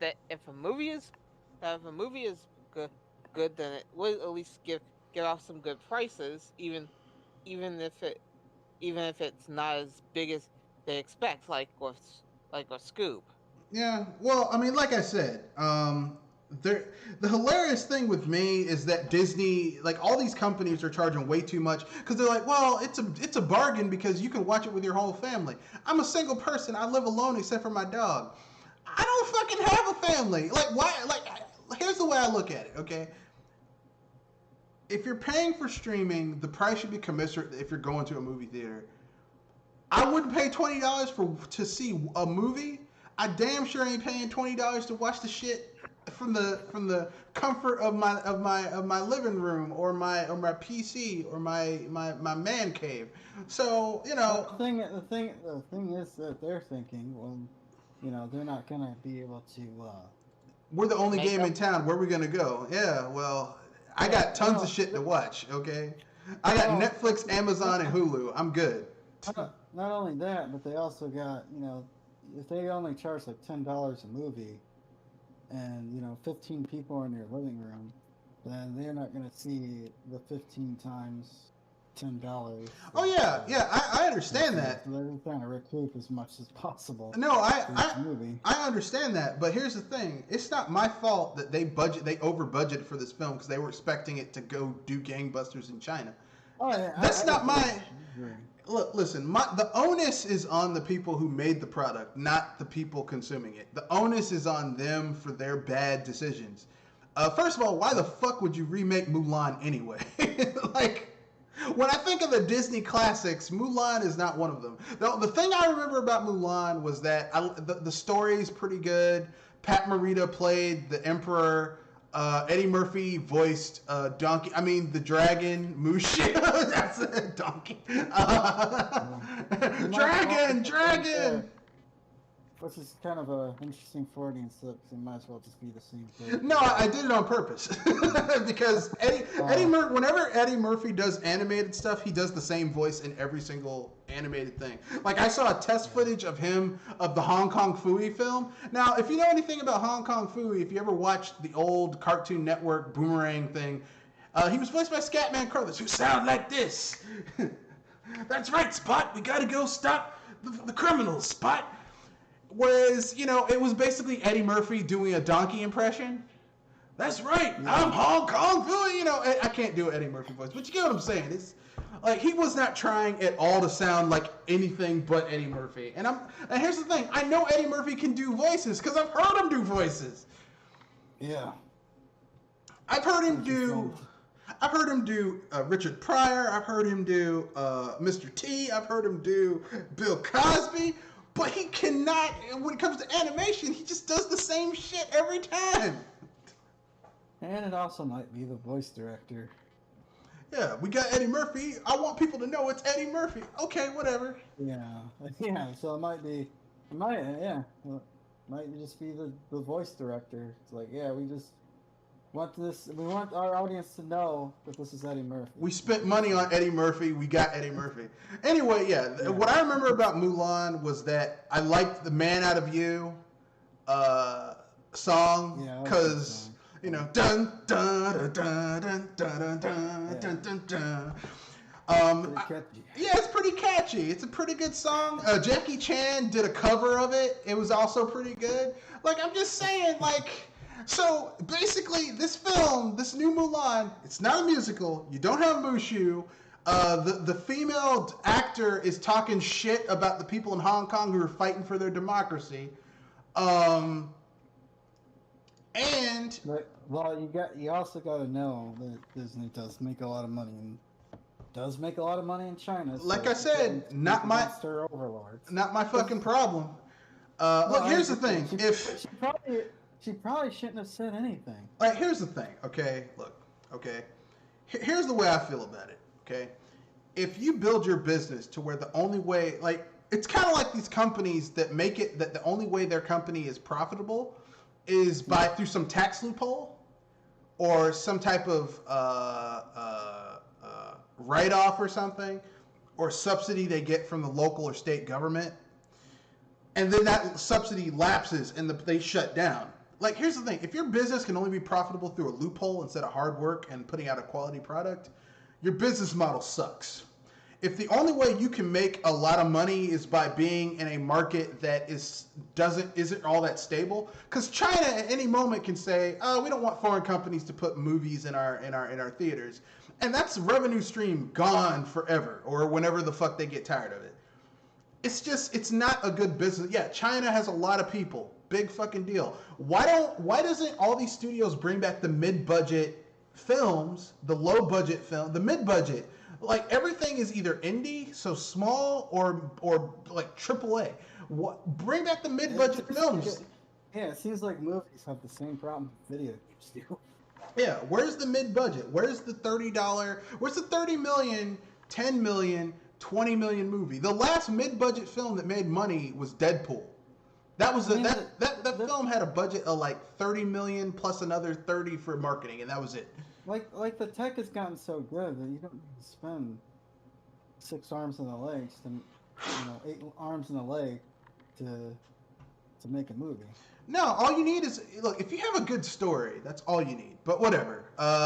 if a movie is good, then it will at least get off some good prices, even if it's not as big as they expect, like with Scoob. Yeah, well, I mean, like I said, the hilarious thing with me is that Disney, like, all these companies are charging way too much because they're like, well, it's a bargain because you can watch it with your whole family. I'm a single person. I live alone except for my dog. I don't fucking have a family. Like, why? Like, here's the way I look at it, okay? If you're paying for streaming, the price should be commensurate if you're going to a movie theater. I wouldn't pay $20 to see a movie. I damn sure ain't paying $20 to watch the shit from the comfort of my living room or my PC or my man cave. So, you know, the thing is that they're thinking, well, you know, they're not gonna be able to. We're the only game in town. Where are we gonna go? Yeah, well, I got tons of shit to watch. Okay. I got Netflix, Amazon, and Hulu. I'm good. Not only that, but they also got, if they only charge like $10 a movie, and 15 people are in their living room, then they're not going to see the 15 times $10. Oh yeah, I understand that. So they're trying to recoup as much as possible. No, I understand that, but here's the thing: it's not my fault that they over budgeted for this film because they were expecting it to go do gangbusters in China. Oh yeah, that's not my. Look, listen. The onus is on the people who made the product, not the people consuming it. The onus is on them for their bad decisions. First of all, why the fuck would you remake Mulan anyway? Like. When I think of the Disney classics, Mulan is not one of them. The thing I remember about Mulan was that the story is pretty good. Pat Morita played the Emperor. Eddie Murphy voiced Donkey. I mean, the dragon, Mushu. That's a donkey. Dragon. Which is kind of an interesting Freudian slip, because it might as well just be the same thing. No, I did it on purpose. Because whenever Eddie Murphy does animated stuff, he does the same voice in every single animated thing. Like, I saw a test footage of him, of the Hong Kong Phooey film. Now, if you know anything about Hong Kong Phooey, if you ever watched the old Cartoon Network Boomerang thing, he was voiced by Scatman Crothers, who sound like this. That's right, Spot. We gotta go stop the criminals, Spot. Whereas, it was basically Eddie Murphy doing a donkey impression. That's right, yeah. I'm Hong Kong Phooey, I can't do an Eddie Murphy voice, but you get what I'm saying. It's like he was not trying at all to sound like anything but Eddie Murphy. And here's the thing, I know Eddie Murphy can do voices because I've heard him do voices. Yeah. I've heard him do Richard Pryor. I've heard him do Mr. T. I've heard him do Bill Cosby. But he cannot, when it comes to animation, he just does the same shit every time. And it also might be the voice director. Yeah, we got Eddie Murphy. I want people to know it's Eddie Murphy. Okay, whatever. Yeah, so it might just be the voice director. It's like, we just we want our audience to know that this is Eddie Murphy. We spent money on Eddie Murphy. We got Eddie Murphy. Anyway, what I remember about Mulan was that I liked the Man Out of You song because, dun dun dun dun dun dun dun dun dun dun. It's pretty catchy. It's a pretty good song. Jackie Chan did a cover of it. It was also pretty good. Like, I'm just saying, like... So, basically, this film, this new Mulan, it's not a musical. You don't have Mushu. The female actor is talking shit about the people in Hong Kong who are fighting for their democracy. You also got to know that Disney does make a lot of money in China. Like I said, not my fucking problem. Look, here's the thing. She probably shouldn't have said anything. All right, here's the thing, okay? Look, okay? Here's the way I feel about it, okay? If you build your business to where the only way, like, it's kind of like these companies that make it that the only way their company is profitable is through some tax loophole or some type of write-off or something, or subsidy they get from the local or state government, and then that subsidy lapses and they shut down. Like, here's the thing. If your business can only be profitable through a loophole instead of hard work and putting out a quality product, your business model sucks. If the only way you can make a lot of money is by being in a market that isn't all that stable, because China at any moment can say, we don't want foreign companies to put movies in our theaters. And that's revenue stream gone forever, or whenever the fuck they get tired of it. It's not a good business. Yeah, China has a lot of people. Big fucking deal. Why doesn't all these studios bring back the mid-budget films, the low-budget film, the mid-budget? Like, everything is either indie, so small, or like AAA. Bring back the mid-budget films. Yeah, it seems like movies have the same problem video games do. Yeah, where's the mid-budget? Where's the $30? Where's the $30 million, $10 million, $20 million movie? The last mid-budget film that made money was Deadpool. That was that film had a budget of like $30 million plus another 30 for marketing, and that was it. like the tech has gotten so good that you don't need to spend 6 arms and a leg to 8 arms and a leg to make a movie. No, all you need is look. If you have a good story, that's all you need. But whatever.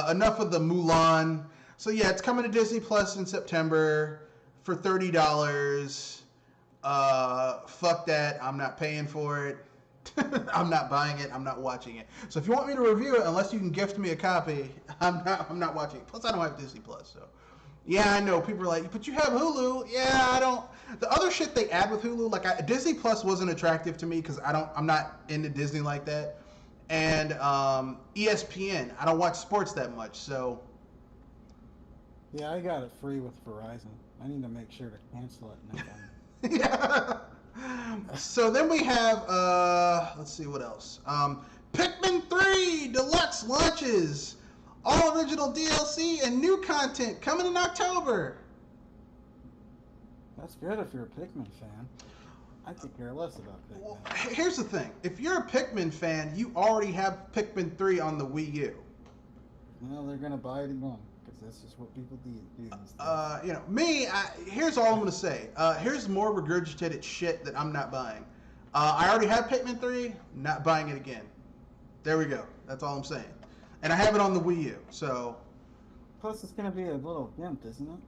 Enough of the Mulan. So yeah, it's coming to Disney Plus in September for $30. Fuck that. I'm not paying for it. I'm not buying it. I'm not watching it. So if you want me to review it, unless you can gift me a copy, I'm not watching it. Plus, I don't have Disney Plus, so. Yeah, I know. People are like, but you have Hulu. Yeah, I don't. The other shit they add with Hulu, like Disney Plus wasn't attractive to me because I'm not into Disney like that. And ESPN, I don't watch sports that much, so. Yeah, I got it free with Verizon. I need to make sure to cancel it next time. Yeah. So then we have, let's see what else. Pikmin 3 Deluxe launches. All original DLC and new content coming in October. That's good if you're a Pikmin fan. I could care less about Pikmin. Well, here's the thing. If you're a Pikmin fan, you already have Pikmin 3 on the Wii U. Well, they're going to buy it again because that's just what people do these days. Me, here's all I'm going to say. Here's more regurgitated shit that I'm not buying. I already have Pikmin 3, not buying it again. There we go. That's all I'm saying. And I have it on the Wii U, so. Plus, it's going to be a little gimp, isn't it?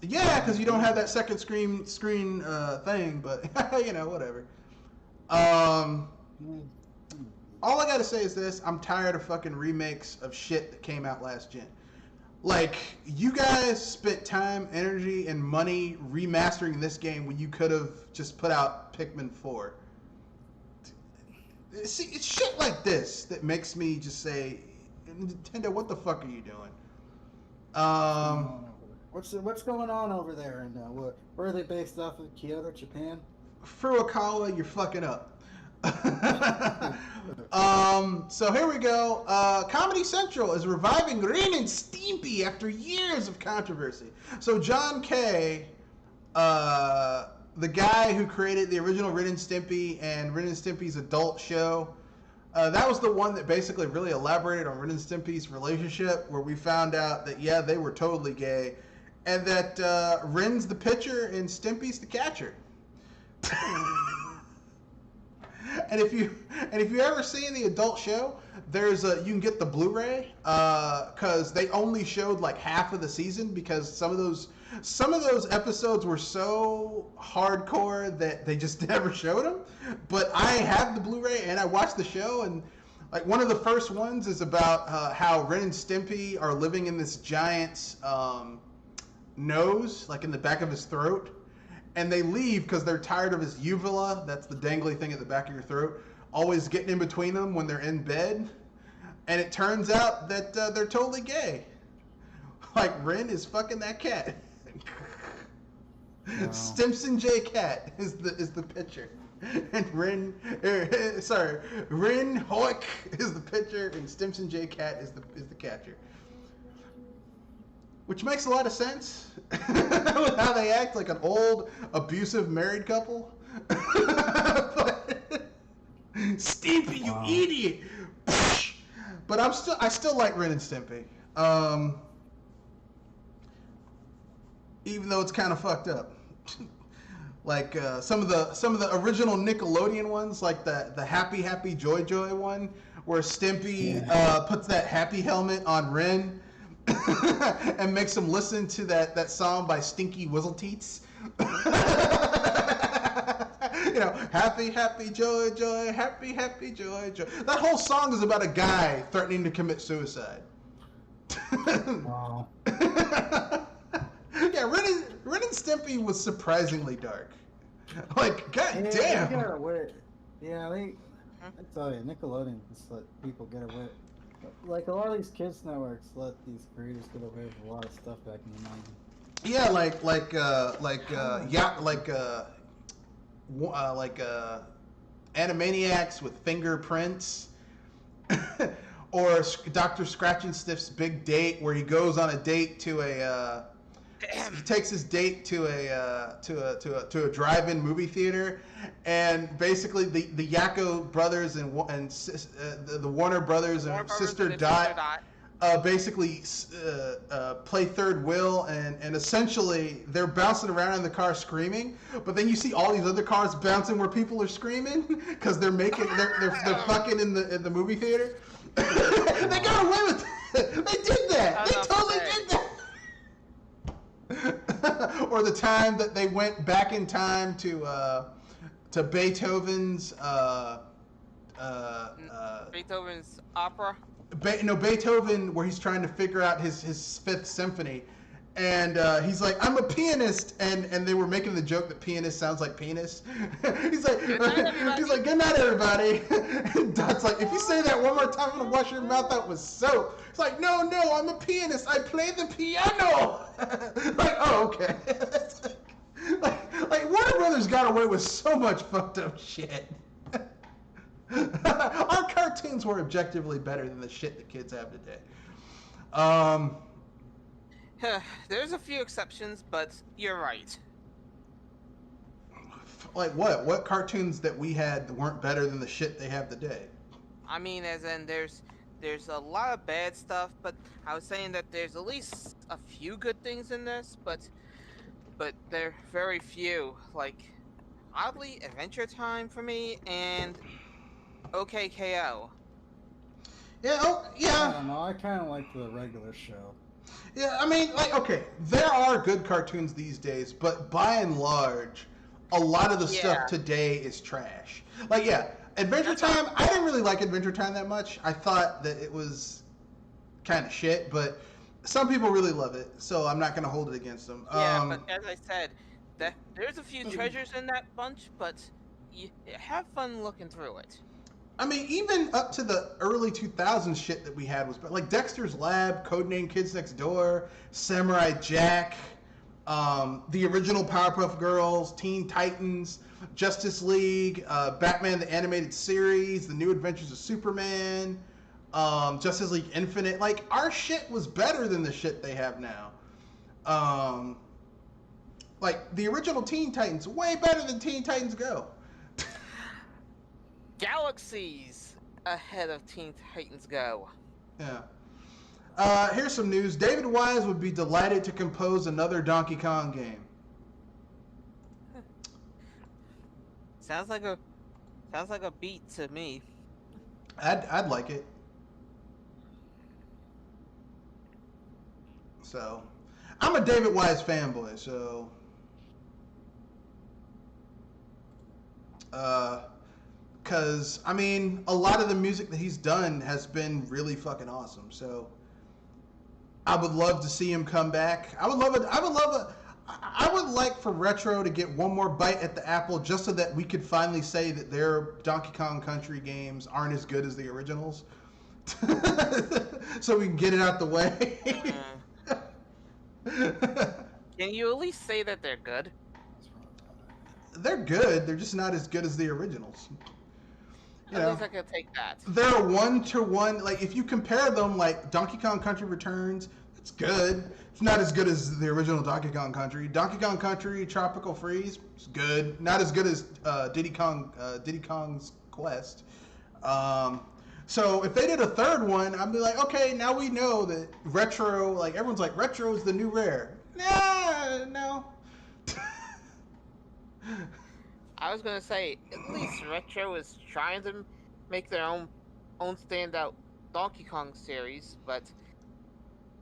Yeah, because you don't have that second screen thing, but whatever. All I gotta say is this: I'm tired of fucking remakes of shit that came out last gen. Like, you guys spent time, energy, and money remastering this game when you could have just put out Pikmin 4. See, it's shit like this that makes me just say, Nintendo, what the fuck are you doing? What's going on over there? And where are they based off of? Kyoto, Japan? Furukawa, you're fucking up. So here we go. Comedy Central is reviving Ren and Stimpy after years of controversy. So John Kay, the guy who created the original Ren and Stimpy and Ren and Stimpy's adult show, that was the one that basically really elaborated on Ren and Stimpy's relationship, where we found out that, yeah, they were totally gay, and that Ren's the pitcher and Stimpy's the catcher. And if you ever seen the adult show, there's you can get the Blu-ray because they only showed like half of the season because some of those episodes were so hardcore that they just never showed them. But I have the Blu-ray and I watched the show, and like one of the first ones is about how Ren and Stimpy are living in this giant's nose, like in the back of his throat. And they leave because they're tired of his uvula, that's the dangly thing at the back of your throat, always getting in between them when they're in bed. And it turns out that they're totally gay. Like, Ren is fucking that cat. Wow. Stimson J. Cat is the pitcher. And Ren Hoek is the pitcher, and Stimson J. Cat is the catcher. Which makes a lot of sense with how they act like an old, abusive married couple. But, Stimpy, you idiot! But I still like Ren and Stimpy, even though it's kind of fucked up. Like some of the original Nickelodeon ones, like the Happy Joy Joy one, where Stimpy puts that happy helmet on Ren. And makes him listen to that song by Stinky Whistleteats. Happy joy joy, happy joy joy. That whole song is about a guy threatening to commit suicide. Wow. Yeah, Ren and Stimpy was surprisingly dark. Like, goddamn. They got away. Yeah, I tell you, Nickelodeon just let people get away. Like, a lot of these kids networks let these creators get away with a lot of stuff back in the 90s. Yeah, Animaniacs with fingerprints, or Dr. Scratch and Sniff's Big Date, where he goes on a date to he takes his date to a drive-in movie theater, and basically the Yakko brothers and the Warner brothers and sister Dot basically play third wheel, and essentially they're bouncing around in the car screaming, but then you see all these other cars bouncing where people are screaming because they're fucking in the movie theater. They got away with it. They did that. They totally did that. Or the time that they went back in time to Beethoven's Beethoven's opera. Beethoven, where he's trying to figure out his Fifth Symphony, and he's like, "I'm a pianist," and they were making the joke that pianist sounds like penis. He's like, "Good night, everybody." And Dot's like, "If you say that one more time, I'm gonna wash your mouth out with soap." It's like, "No, I'm a pianist. I play the piano." Like, oh, okay. like Warner Brothers got away with so much fucked up shit. Our cartoons were objectively better than the shit that kids have today. There's a few exceptions, but you're right. Like what? What cartoons that we had weren't better than the shit they have today? I mean, as in there's a lot of bad stuff, but I was saying that there's at least a few good things in this, but they're very few. Like, oddly, Adventure Time for me, and OKKO. Yeah, I don't know. I kind of like the regular show. Yeah, I mean, like, okay, there are good cartoons these days, but by and large, a lot of the stuff today is trash. Like, yeah, Adventure Time, I didn't really like Adventure Time that much. I thought that it was kind of shit, but some people really love it, so I'm not going to hold it against them. Yeah, but as I said, there's a few treasures in that bunch, but you have fun looking through it. I mean, even up to the early 2000s shit that we had was like Dexter's Lab, Codename Kids Next Door, Samurai Jack, the original Powerpuff Girls, Teen Titans, Justice League, Batman the Animated Series, The New Adventures of Superman, Justice League Infinite. Like, our shit was better than the shit they have now. Like, the original Teen Titans, way better than Teen Titans Go. Galaxies ahead of Teen Titans Go. Yeah. Here's some news. David Wise would be delighted to compose another Donkey Kong game. Sounds like a beat to me. I'd like it. So, I'm a David Wise fanboy, so because, I mean, a lot of the music that he's done has been really fucking awesome. So I would love to see him come back. I would like for Retro to get one more bite at the apple just so that we could finally say that their Donkey Kong Country games aren't as good as the originals. So we can get it out the way. Can you at least say that they're good? They're good. They're just not as good as the originals. At least I can take that. They're 1-to-1. Like, if you compare them, like Donkey Kong Country Returns, it's good. It's not as good as the original Donkey Kong Country. Donkey Kong Country Tropical Freeze, it's good. Not as good as Diddy Kong's Quest. So if they did a third one, I'd be like, okay, now we know that Retro, like everyone's like, Retro is the new Rare. Nah, no. I was gonna say, at least Retro is trying to make their own standout Donkey Kong series, but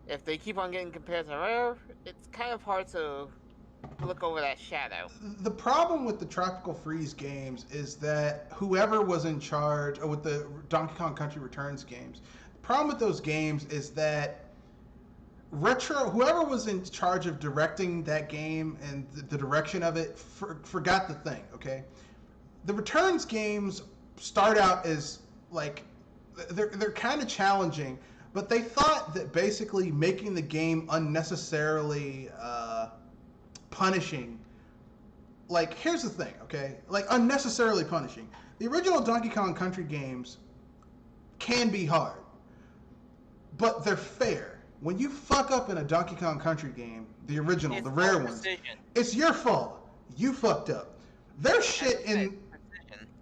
if they keep on getting compared to Rare, it's kind of hard to look over that shadow. The problem with the Tropical Freeze games is that whoever was in charge, or with the Donkey Kong Country Returns games, the problem with those games is that whoever was in charge of directing that game and the direction of it forgot the thing, okay? The Returns games start out as, like, they're kind of challenging, but they thought that basically making the game unnecessarily punishing, like, here's the thing, okay? Like, unnecessarily punishing. The original Donkey Kong Country games can be hard, but they're fair. When you fuck up in a Donkey Kong Country game, the original, the rare one, it's your fault. You fucked up. There's shit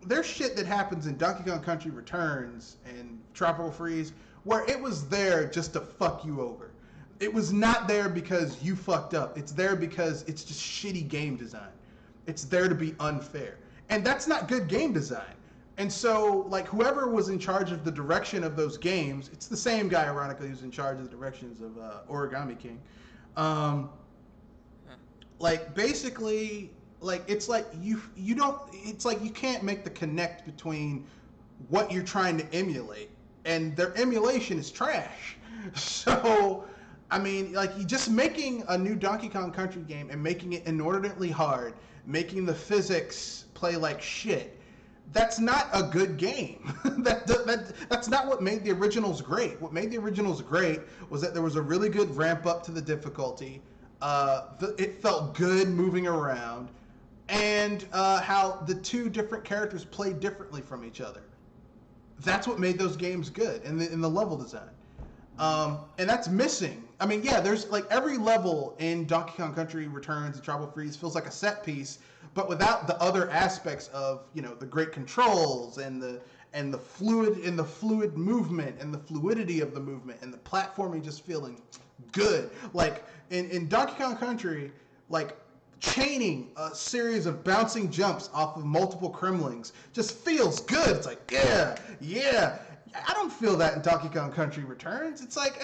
that happens in Donkey Kong Country Returns and Tropical Freeze where it was there just to fuck you over. It was not there because you fucked up. It's there because it's just shitty game design. It's there to be unfair. And that's not good game design. And so, like, whoever was in charge of the direction of those games, it's the same guy, ironically, who's in charge of the directions of Origami King. Like, basically, like, it's like you don't, it's like you can't make the connect between what you're trying to emulate, and their emulation is trash. So, I mean, like, you just making a new Donkey Kong Country game and making it inordinately hard, making the physics play like shit, that's not a good game. That's not what made the originals great. What made the originals great was that there was a really good ramp up to the difficulty. It felt good moving around, and how the two different characters played differently from each other. That's what made those games good, and in the level design. And that's missing. I mean, yeah, there's like every level in Donkey Kong Country Returns and Tropical Freeze feels like a set piece, but without the other aspects of, you know, the great controls and the fluid movement and the fluidity of the movement and the platforming just feeling good. Like in Donkey Kong Country, like chaining a series of bouncing jumps off of multiple Kremlings just feels good. It's like, yeah. I don't feel that in Donkey Kong Country Returns. It's like,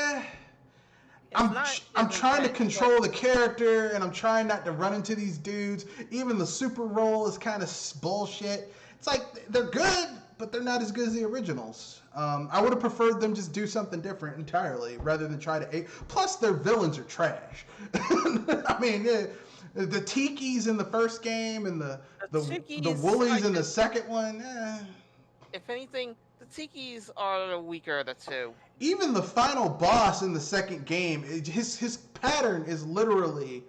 I'm trying to control the character, and I'm trying not to run into these dudes. Even the super roll is kind of bullshit. It's like, they're good, but they're not as good as the originals. I would have preferred them just do something different entirely, rather than try to... Plus, their villains are trash. I mean, the Tikis in the first game, and the Woolies in the second one, If anything, the Tikis are the weaker of the two. Even the final boss in the second game, his pattern is literally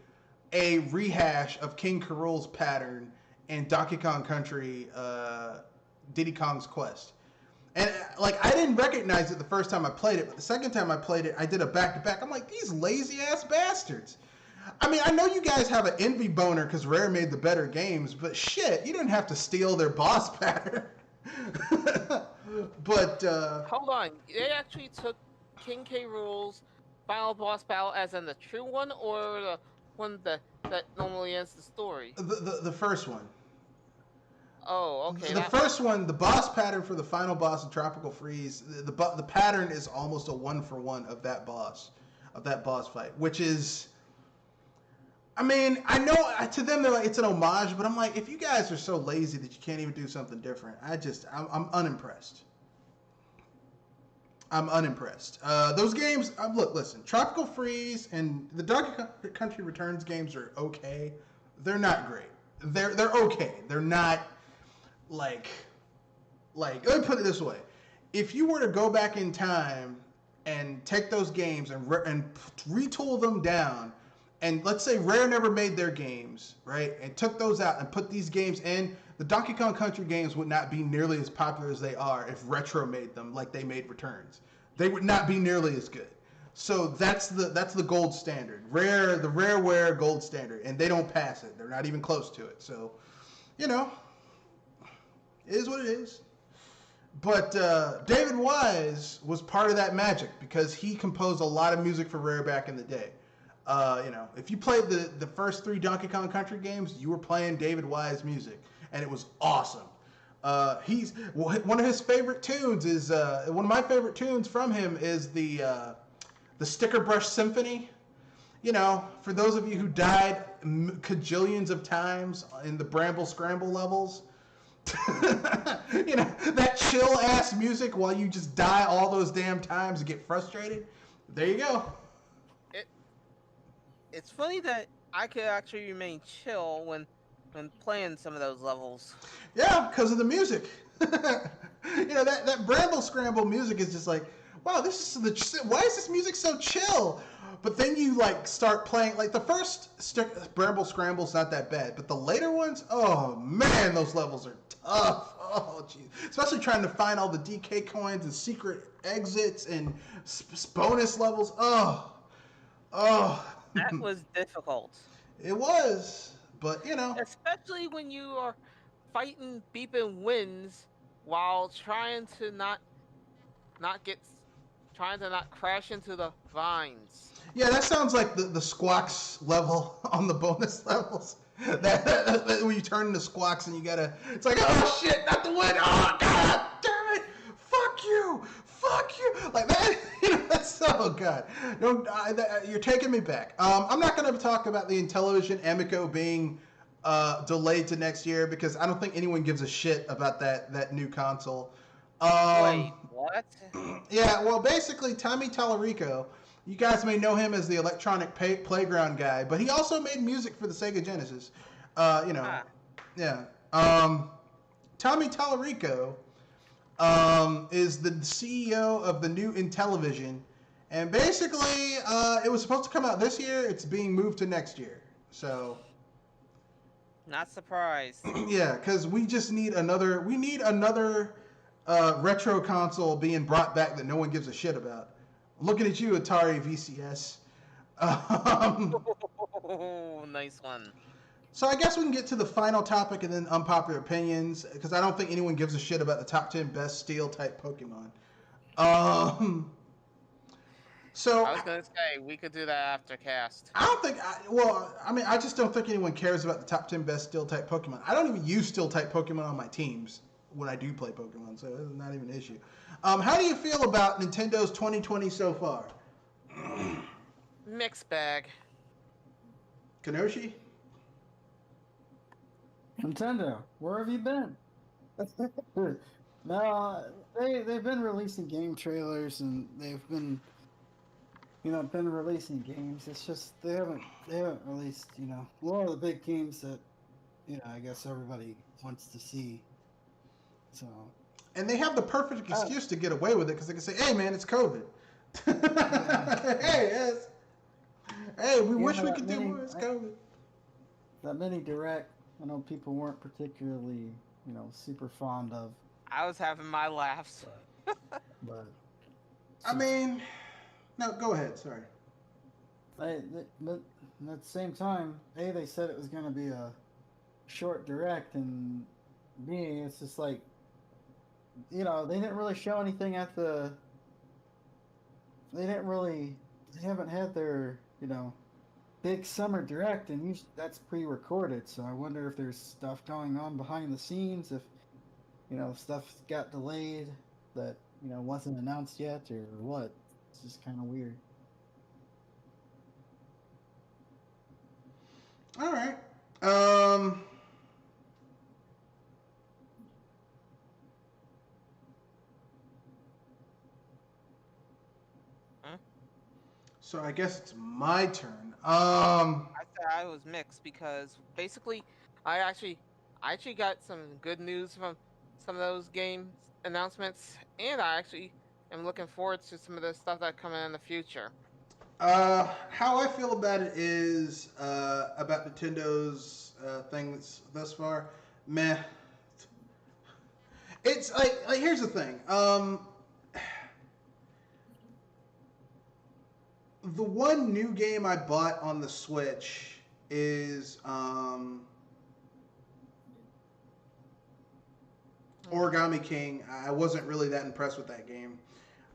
a rehash of King K. Rool's pattern in Donkey Kong Country, Diddy Kong's Quest. And, like, I didn't recognize it the first time I played it, but the second time I played it, I did a back-to-back. I'm like, these lazy-ass bastards. I mean, I know you guys have an envy boner because Rare made the better games, but shit, you didn't have to steal their boss pattern. But hold on, they actually took King K. Rool's final boss battle as in the true one, or the one that normally ends the story? The first one. Oh, okay. The first one, the boss pattern for the final boss of Tropical Freeze, the pattern is almost a 1-for-1 of that boss fight, which is, I mean, I know to them they're like, it's an homage, but I'm like, if you guys are so lazy that you can't even do something different, I'm unimpressed. I'm unimpressed. Those games, listen, Tropical Freeze and the Donkey Country Returns games are okay. They're not great. They're okay. They're not like, let me put it this way. If you were to go back in time and take those games and retool them down, and let's say Rare never made their games, right, and took those out and put these games in, the Donkey Kong Country games would not be nearly as popular as they are if Retro made them like they made Returns. They would not be nearly as good. So that's the gold standard. The Rareware gold standard, and they don't pass it. They're not even close to it. So, you know, it is what it is. But David Wise was part of that magic because he composed a lot of music for Rare back in the day. You know, if you played the first 3 Donkey Kong Country games, you were playing David Wise music, and it was awesome. He's one of his favorite tunes is one of my favorite tunes from him is the Sticker Brush Symphony. You know, for those of you who died cajillions of times in the Bramble Scramble levels, you know, that chill ass music while you just die all those damn times and get frustrated. There you go. It's funny that I could actually remain chill when playing some of those levels. Yeah, because of the music. You know, that Bramble Scramble music is just like, wow, why is this music so chill? But then you like start playing, like the first Bramble Scramble's not that bad, but the later ones, oh man, those levels are tough. Oh jeez, especially trying to find all the DK coins and secret exits and bonus levels. Oh. That was difficult. It was, but you know, especially when you are fighting beeping winds while trying to not get trying to not crash into the vines. Yeah, that sounds like the squawks level on the bonus levels. That when you turn into squawks and you gotta, it's like, oh shit, not the wood. Oh god, damn it, fuck you, like that. That's so good. No, you're taking me back. I'm not gonna talk about the Intellivision Amico being delayed to next year because I don't think anyone gives a shit about that new console. Wait, what? Yeah, well, basically, Tommy Tallarico, you guys may know him as the electronic playground guy, but he also made music for the Sega Genesis. Yeah. Tommy Tallarico is the CEO of the new Intellivision, and basically, it was supposed to come out this year. It's being moved to next year. So. Not surprised. Yeah, because we just need another. We need another retro console being brought back that no one gives a shit about. Looking at you, Atari VCS. Oh, nice one. So I guess we can get to the final topic and then unpopular opinions, because I don't think anyone gives a shit about the top 10 best Steel-type Pokemon. So I was gonna say we could do that after cast. I don't think. I just don't think anyone cares about the top 10 best Steel-type Pokemon. I don't even use Steel-type Pokemon on my teams when I do play Pokemon, so it's not even an issue. How do you feel about Nintendo's 2020 so far? Mixed bag. Kenoshi? Nintendo, where have you been? No, they've been releasing game trailers and they've been releasing games. It's just they haven't released a lot of the big games that I guess everybody wants to see. So. And they have the perfect excuse to get away with it because they can say, "Hey, man, it's COVID." Hey, we wish we could do more. It's COVID. That mini direct, I know people weren't particularly, super fond of. I was having my laughs. But. I mean, no, go ahead. Sorry. But at the same time, they said it was going to be a short direct, and me, it's just like, they didn't really show anything at the. They haven't had their, big summer direct, and usually that's pre-recorded. So I wonder if there's stuff going on behind the scenes, if, stuff got delayed that, wasn't announced yet, or what. It's just kind of weird. All right. So I guess it's my turn. I said I was mixed because basically, I actually got some good news from some of those game announcements, and I actually am looking forward to some of the stuff that coming in the future. How I feel about it is about Nintendo's things thus far. Meh. It's like here's the thing. The one new game I bought on the Switch is Origami King. I wasn't really that impressed with that game.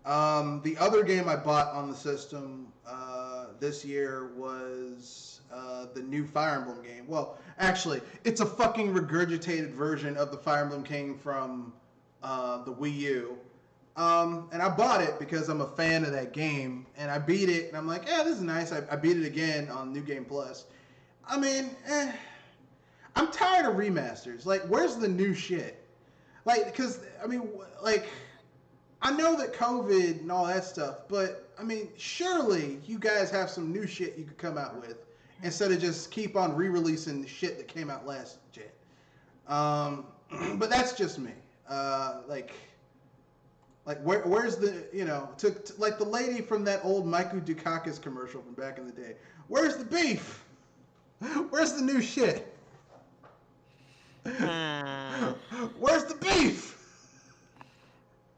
The other game I bought on the system this year was the new Fire Emblem game. Well, actually, it's a fucking regurgitated version of the Fire Emblem game from the Wii U. And I bought it because I'm a fan of that game, and I beat it, and I'm like, this is nice. I beat it again on New Game Plus. I mean, I'm tired of remasters. Like, where's the new shit? Like, because, I mean, like, I know that COVID and all that stuff, but, I mean, surely you guys have some new shit you could come out with instead of just keep on re-releasing the shit that came out last gen. But that's just me. Like where's the like the lady from that old Michael Dukakis commercial from back in the day? Where's the beef? Where's the new shit? Where's the beef?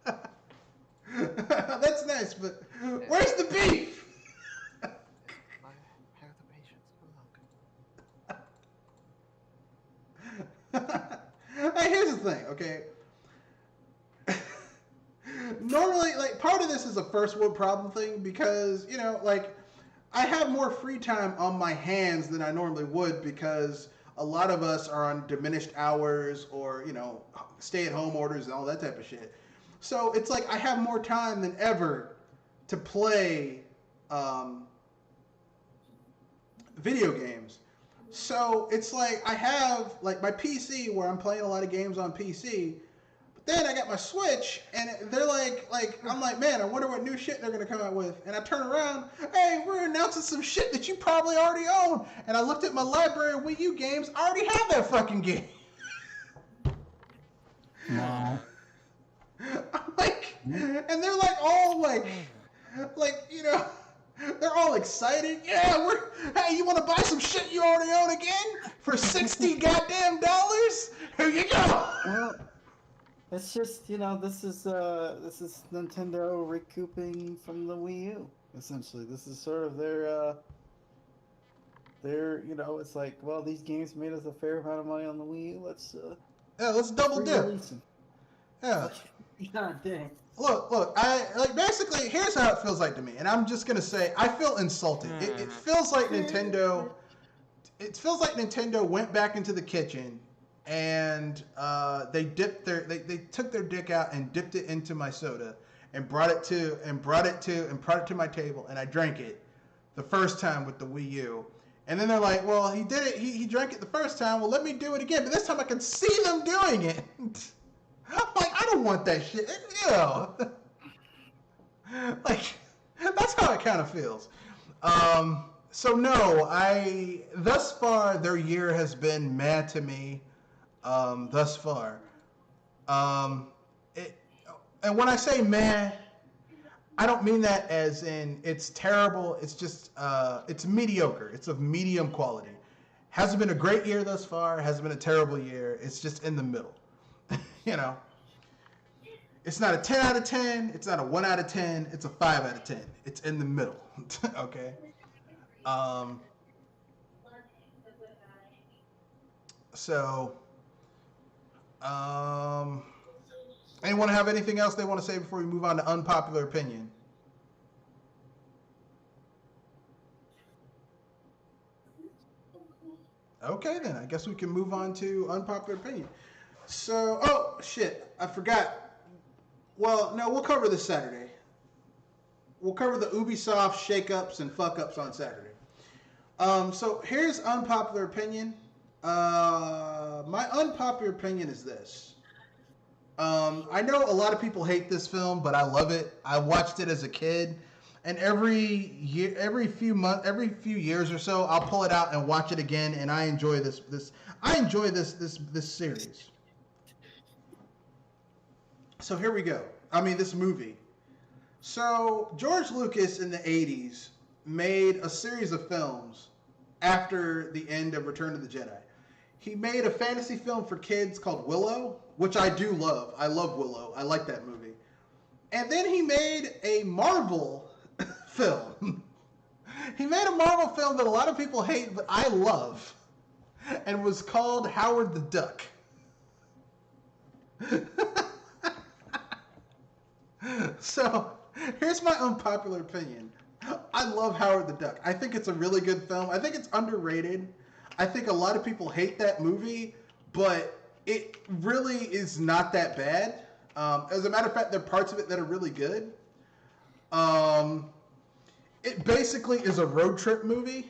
That's nice, but where's the beef? Hey, here's the thing, okay? Normally, like, part of this is a first world problem thing because, you know, like, I have more free time on my hands than I normally would because a lot of us are on diminished hours or, you know, stay-at-home orders and all that type of shit. So it's like I have more time than ever to play video games. So it's like I have like my PC where I'm playing a lot of games on PC. Then I got my Switch, and they're like, I'm like, man, I wonder what new shit they're gonna come out with. And I turn around, hey, we're announcing some shit that you probably already own. And I looked at my library of Wii U games, I already have that fucking game. No. I'm like, and they're like all like, you know, they're all excited. Yeah, hey, you want to buy some shit you already own again for $60 goddamn dollars? Here you go. Well, it's just, you know, this is Nintendo recouping from the Wii U. Essentially, this is sort of their you know, it's like, well, these games made us a fair amount of money on the Wii U. Let's double dip. Them. Yeah. God dang. Look, I like basically here's how it feels like to me, and I'm just gonna say I feel insulted. It feels like Nintendo. It feels like Nintendo went back into the kitchen, and they took their dick out and dipped it into my soda, and brought it to my table, and I drank it, the first time with the Wii U, and then they're like, well, he did it. He drank it the first time. Well, let me do it again, but this time I can see them doing it. I'm like, I don't want that shit. Ew. Like, that's how it kind of feels. So no, thus far, their year has been mad to me, thus far. And when I say mad, I don't mean that as in it's terrible. It's just, it's mediocre. It's of medium quality. Hasn't been a great year thus far. Hasn't been a terrible year. It's just in the middle. You know, it's not a 10 out of 10. It's not a 1 out of 10. It's a 5 out of 10. It's in the middle. Okay. So, anyone have anything else they want to say before we move on to unpopular opinion? Okay, then I guess we can move on to unpopular opinion. So, oh shit, I forgot. Well, no, we'll cover this Saturday. We'll cover the Ubisoft shakeups and fuck-ups on Saturday. So here's unpopular opinion. My unpopular opinion is this. I know a lot of people hate this film, but I love it. I watched it as a kid, and every few years or so, I'll pull it out and watch it again, and I enjoy this series. So here we go. This movie. So George Lucas in the 80s made a series of films after the end of Return of the Jedi. He made a fantasy film for kids called Willow, which I do love. I love Willow. I like that movie. And then he made a Marvel film. He made a Marvel film that a lot of people hate, but I love, and was called Howard the Duck. So, here's my unpopular opinion. I love Howard the Duck. I think it's a really good film. I think it's underrated. I think a lot of people hate that movie, but it really is not that bad. As a matter of fact, there are parts of it that are really good. It basically is a road trip movie.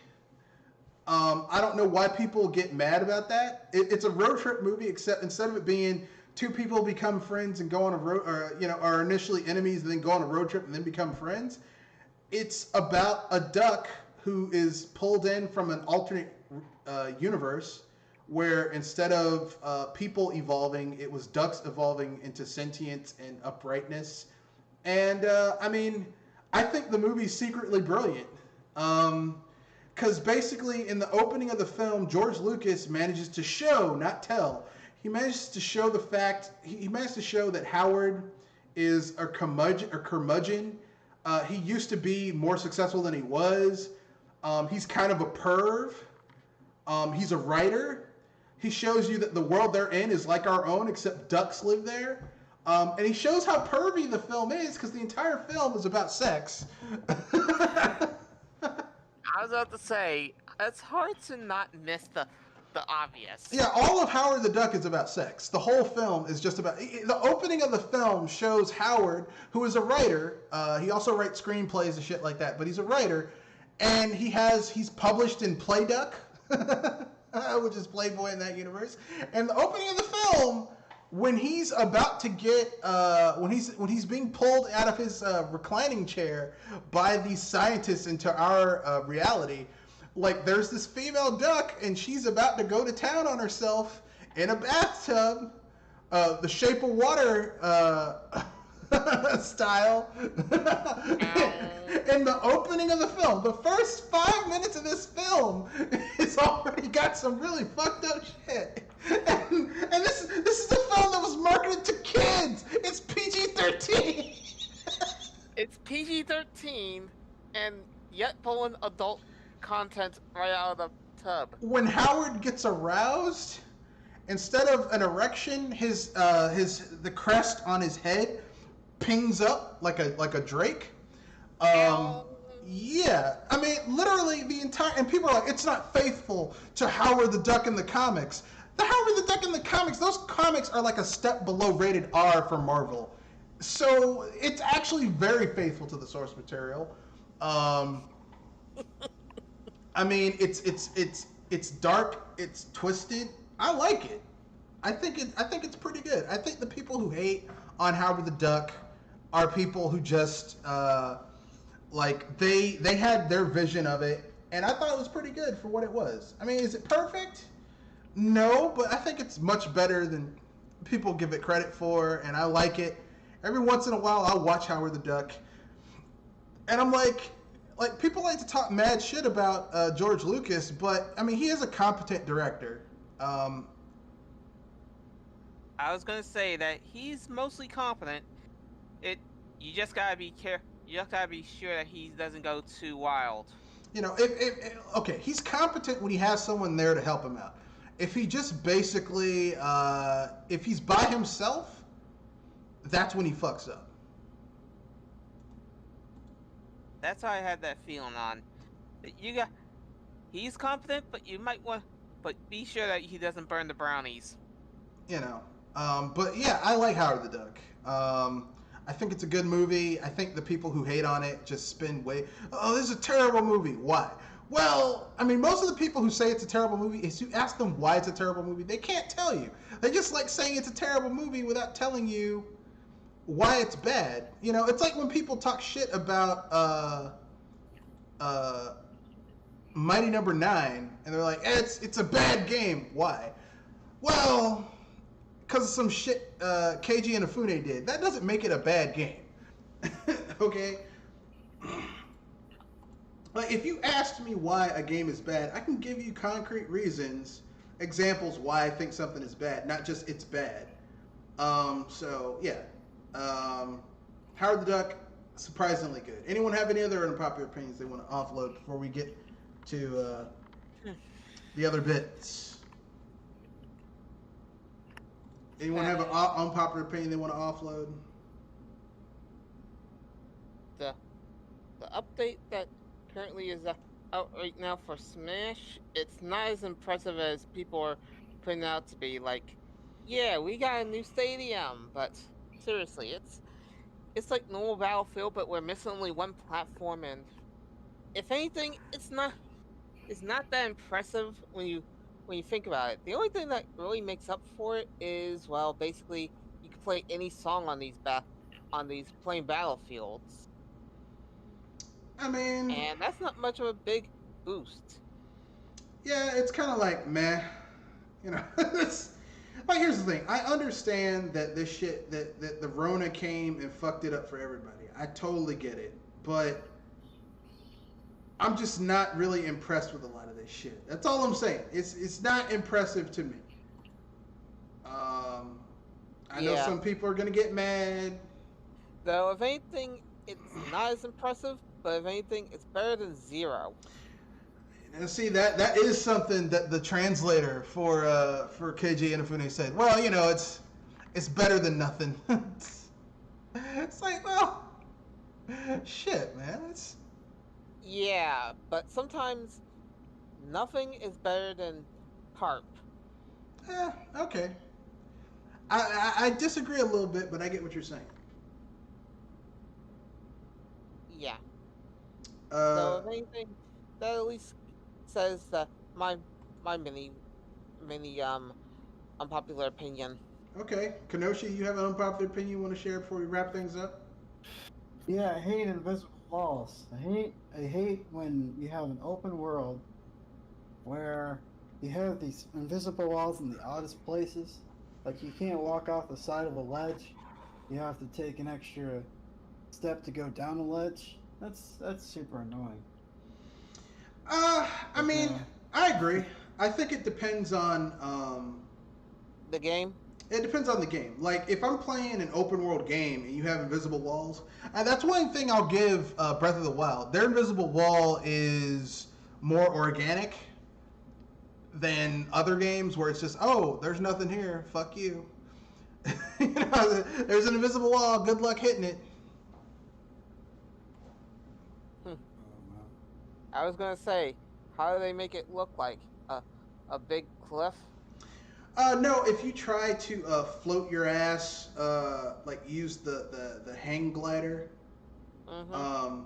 I don't know why people get mad about that. It's a road trip movie, except instead of it being two people become friends and go on a road, or are initially enemies and then go on a road trip and then become friends. It's about a duck who is pulled in from an alternate universe where instead of people evolving, it was ducks evolving into sentience and uprightness. And I think the movie's secretly brilliant. Because basically in the opening of the film, George Lucas manages to show, not tell, he manages to show the fact, he managed to show that Howard is a curmudgeon. He used to be more successful than he was. He's kind of a perv. He's a writer. He shows you that the world they're in is like our own, except ducks live there. And he shows how pervy the film is because the entire film is about sex. I was about to say, it's hard to not miss the obvious. Yeah, all of Howard the Duck is about sex. The whole film is just about... The opening of the film shows Howard, who is a writer. He also writes screenplays and shit like that, but he's a writer. And he's published in Playduck, which is Playboy in that universe. And the opening of the film, when he's about to get... when he's being pulled out of his reclining chair by these scientists into our reality... Like, there's this female duck, and she's about to go to town on herself in a bathtub, The Shape of Water style. In the opening of the film, the first 5 minutes of this film, it's already got some really fucked up shit. And this is a film that was marketed to kids. It's PG-13. It's PG-13, and yet pulling adult content right out of the tub. When Howard gets aroused, instead of an erection, the crest on his head pings up like a drake. Yeah, I mean, literally the entire... And people are like, it's not faithful to Howard the Duck in the comics. The Howard the Duck in the comics, those comics are like a step below rated R for Marvel. So it's actually very faithful to the source material. I mean, it's dark, it's twisted. I like it. I think it's pretty good. I think the people who hate on Howard the Duck are people who just like they had their vision of it, and I thought it was pretty good for what it was. I mean, is it perfect? No, but I think it's much better than people give it credit for, and I like it. Every once in a while, I'll watch Howard the Duck, and I'm like people like to talk mad shit about George Lucas, but I mean, he is a competent director. I was gonna say that he's mostly competent. You just gotta be careful. You just gotta be sure that he doesn't go too wild. You know, okay, he's competent when he has someone there to help him out. If he just basically, if he's by himself, that's when he fucks up. That's how I had that feeling on. He's competent, but you might but be sure that he doesn't burn the brownies. You know, but yeah, I like Howard the Duck. I think it's a good movie. I think the people who hate on it just spin oh, this is a terrible movie. Why? Well, I mean, most of the people who say it's a terrible movie, if you ask them why it's a terrible movie, they can't tell you. They just like saying it's a terrible movie without telling you why it's bad. You know, it's like when people talk shit about Mighty Number 9, and they're like, it's a bad game. Why? Well, because of some shit Keiji Inafune did. That doesn't make it a bad game. Okay? Like, if you asked me why a game is bad, I can give you concrete reasons, examples why I think something is bad, not just it's bad. So, yeah. Howard the Duck, surprisingly good. Anyone have any other unpopular opinions they want to offload before we get to the other bits? Anyone have an unpopular opinion they want to offload? The update that currently is out right now for Smash, it's not as impressive as people are putting it out to be. Like, yeah, we got a new stadium, but seriously, it's like normal Battlefield, but we're missing only one platform, and if anything, it's not that impressive when you think about it. The only thing that really makes up for it is, well, basically you can play any song on these plain battlefields. I mean, and that's not much of a big boost. Yeah, it's kind of like meh, you know. But here's the thing: I understand that this shit that the Rona came and fucked it up for everybody. I totally get it, but I'm just not really impressed with a lot of this shit. That's all I'm saying. It's not impressive to me. I know some people are gonna get mad. Though, if anything, it's not as impressive. But if anything, it's better than zero. And see, that is something that the translator for Keiji Inafune said. Well, you know, it's better than nothing. It's like, well, shit, man. It's Yeah, but sometimes nothing is better than carp. okay. I disagree a little bit, but I get what you're saying. Yeah. Uh, So if anything, that at least says that my mini unpopular opinion. okay, Kenoshi, you have an unpopular opinion you want to share before we wrap things up? Yeah, I hate invisible walls. I hate when you have an open world where you have these invisible walls in the oddest places. Like you can't walk off the side of a ledge. You have to take an extra step to go down a ledge. That's super annoying. I mean, I agree. I think it depends on The game. it depends on the game. Like if I'm playing an open world game and you have invisible walls, and that's one thing I'll give Breath of the Wild. Their invisible wall is more organic than other games where it's just, oh, there's nothing here. Fuck you. You know, there's an invisible wall. Good luck hitting it. I was gonna say, how do they make it look like a big cliff? No, if you try to float your ass, like use the hang glider, Mm-hmm.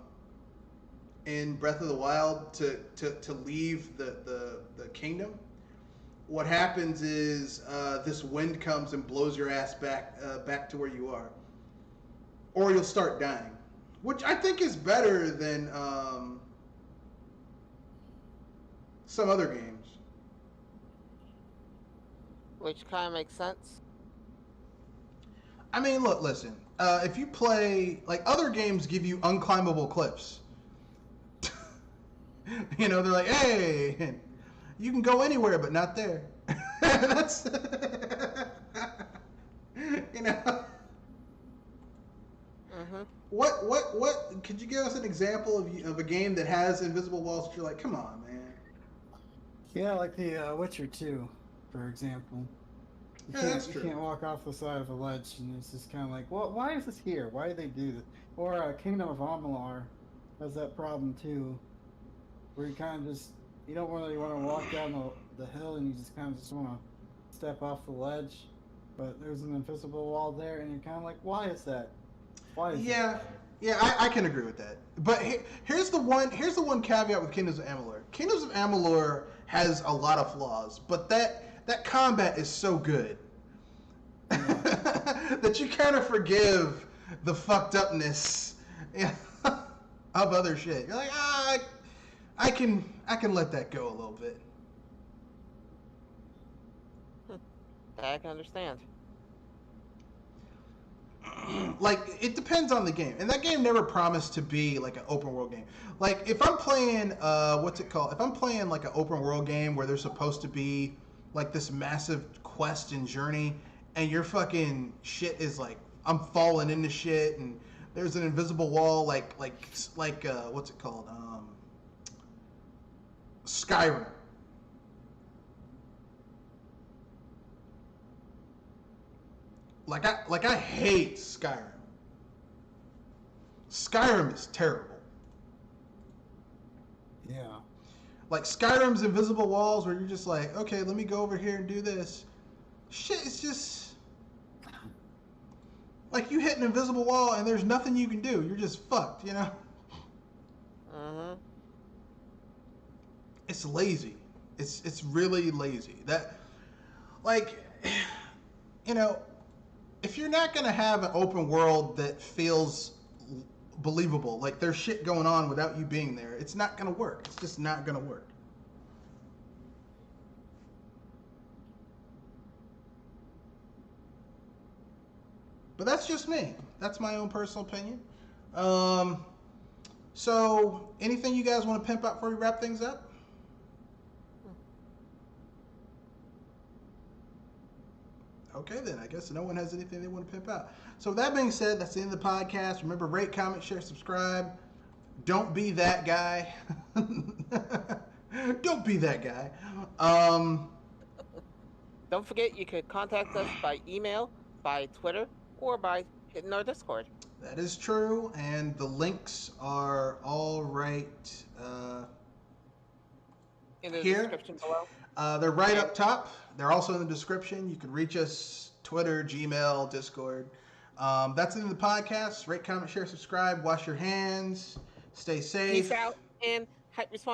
in Breath of the Wild to leave the kingdom, what happens is this wind comes and blows your ass back to where you are, or you'll start dying, which I think is better than some other games. Which kind of makes sense. I mean, look, listen. If you play like other games, give you unclimbable cliffs. You know, they're like, hey, you can go anywhere, but not there. That's you know. Mm-hmm. What? Could you give us an example of a game that has invisible walls that you're like, come on, man? Yeah, like the Witcher 2, for example. Yeah, that's true. You can't walk off the side of a ledge, and it's just kind of like, well, why is this here? Why do they do this? Or Kingdom of Amalur has that problem too, where you kind of just you don't really want to walk down the hill, and you just kind of just want to step off the ledge, but there's an invisible wall there, and you're kind of like, why is that? Why is Yeah, that? yeah, I can agree with that. But here's the one caveat with Kingdoms of Amalur. Kingdoms of Amalur has a lot of flaws, but that combat is so good that you kind of forgive the fucked upness of other shit. You're like, I can let that go a little bit. I can understand. Like it depends on the game, and that game never promised to be like an open world game. Like if I'm playing what's it called, if I'm playing like an open world game where there's supposed to be like this massive quest and journey, and your fucking shit is like I'm falling into shit, and there's an invisible wall like what's it called, Skyrim. Like I hate Skyrim. Skyrim is terrible. Yeah. Like Skyrim's invisible walls where you're just like, okay, let me go over here and do this. Shit, it's just like you hit an invisible wall and there's nothing you can do. You're just fucked, you know? Mm-hmm. It's lazy. It's really lazy. That like you know, if you're not gonna have an open world that feels believable, like there's shit going on without you being there, it's not gonna work. It's just not gonna work. But that's just me. That's my own personal opinion. So anything you guys want to pimp out before we wrap things up? Okay, then. I guess no one has anything they want to pimp out. So with that being said, that's the end of the podcast. Remember, rate, comment, share, subscribe. Don't be that guy. Don't be that guy. Don't forget, you could contact us by email by Twitter or by hitting our Discord. That is true, and the links are all right In the here. description below. They're right up top. They're also in the description. You can reach us Twitter, Gmail, Discord. That's in the podcast. Rate, comment, share, subscribe. Wash your hands. Stay safe. Peace out and hype response.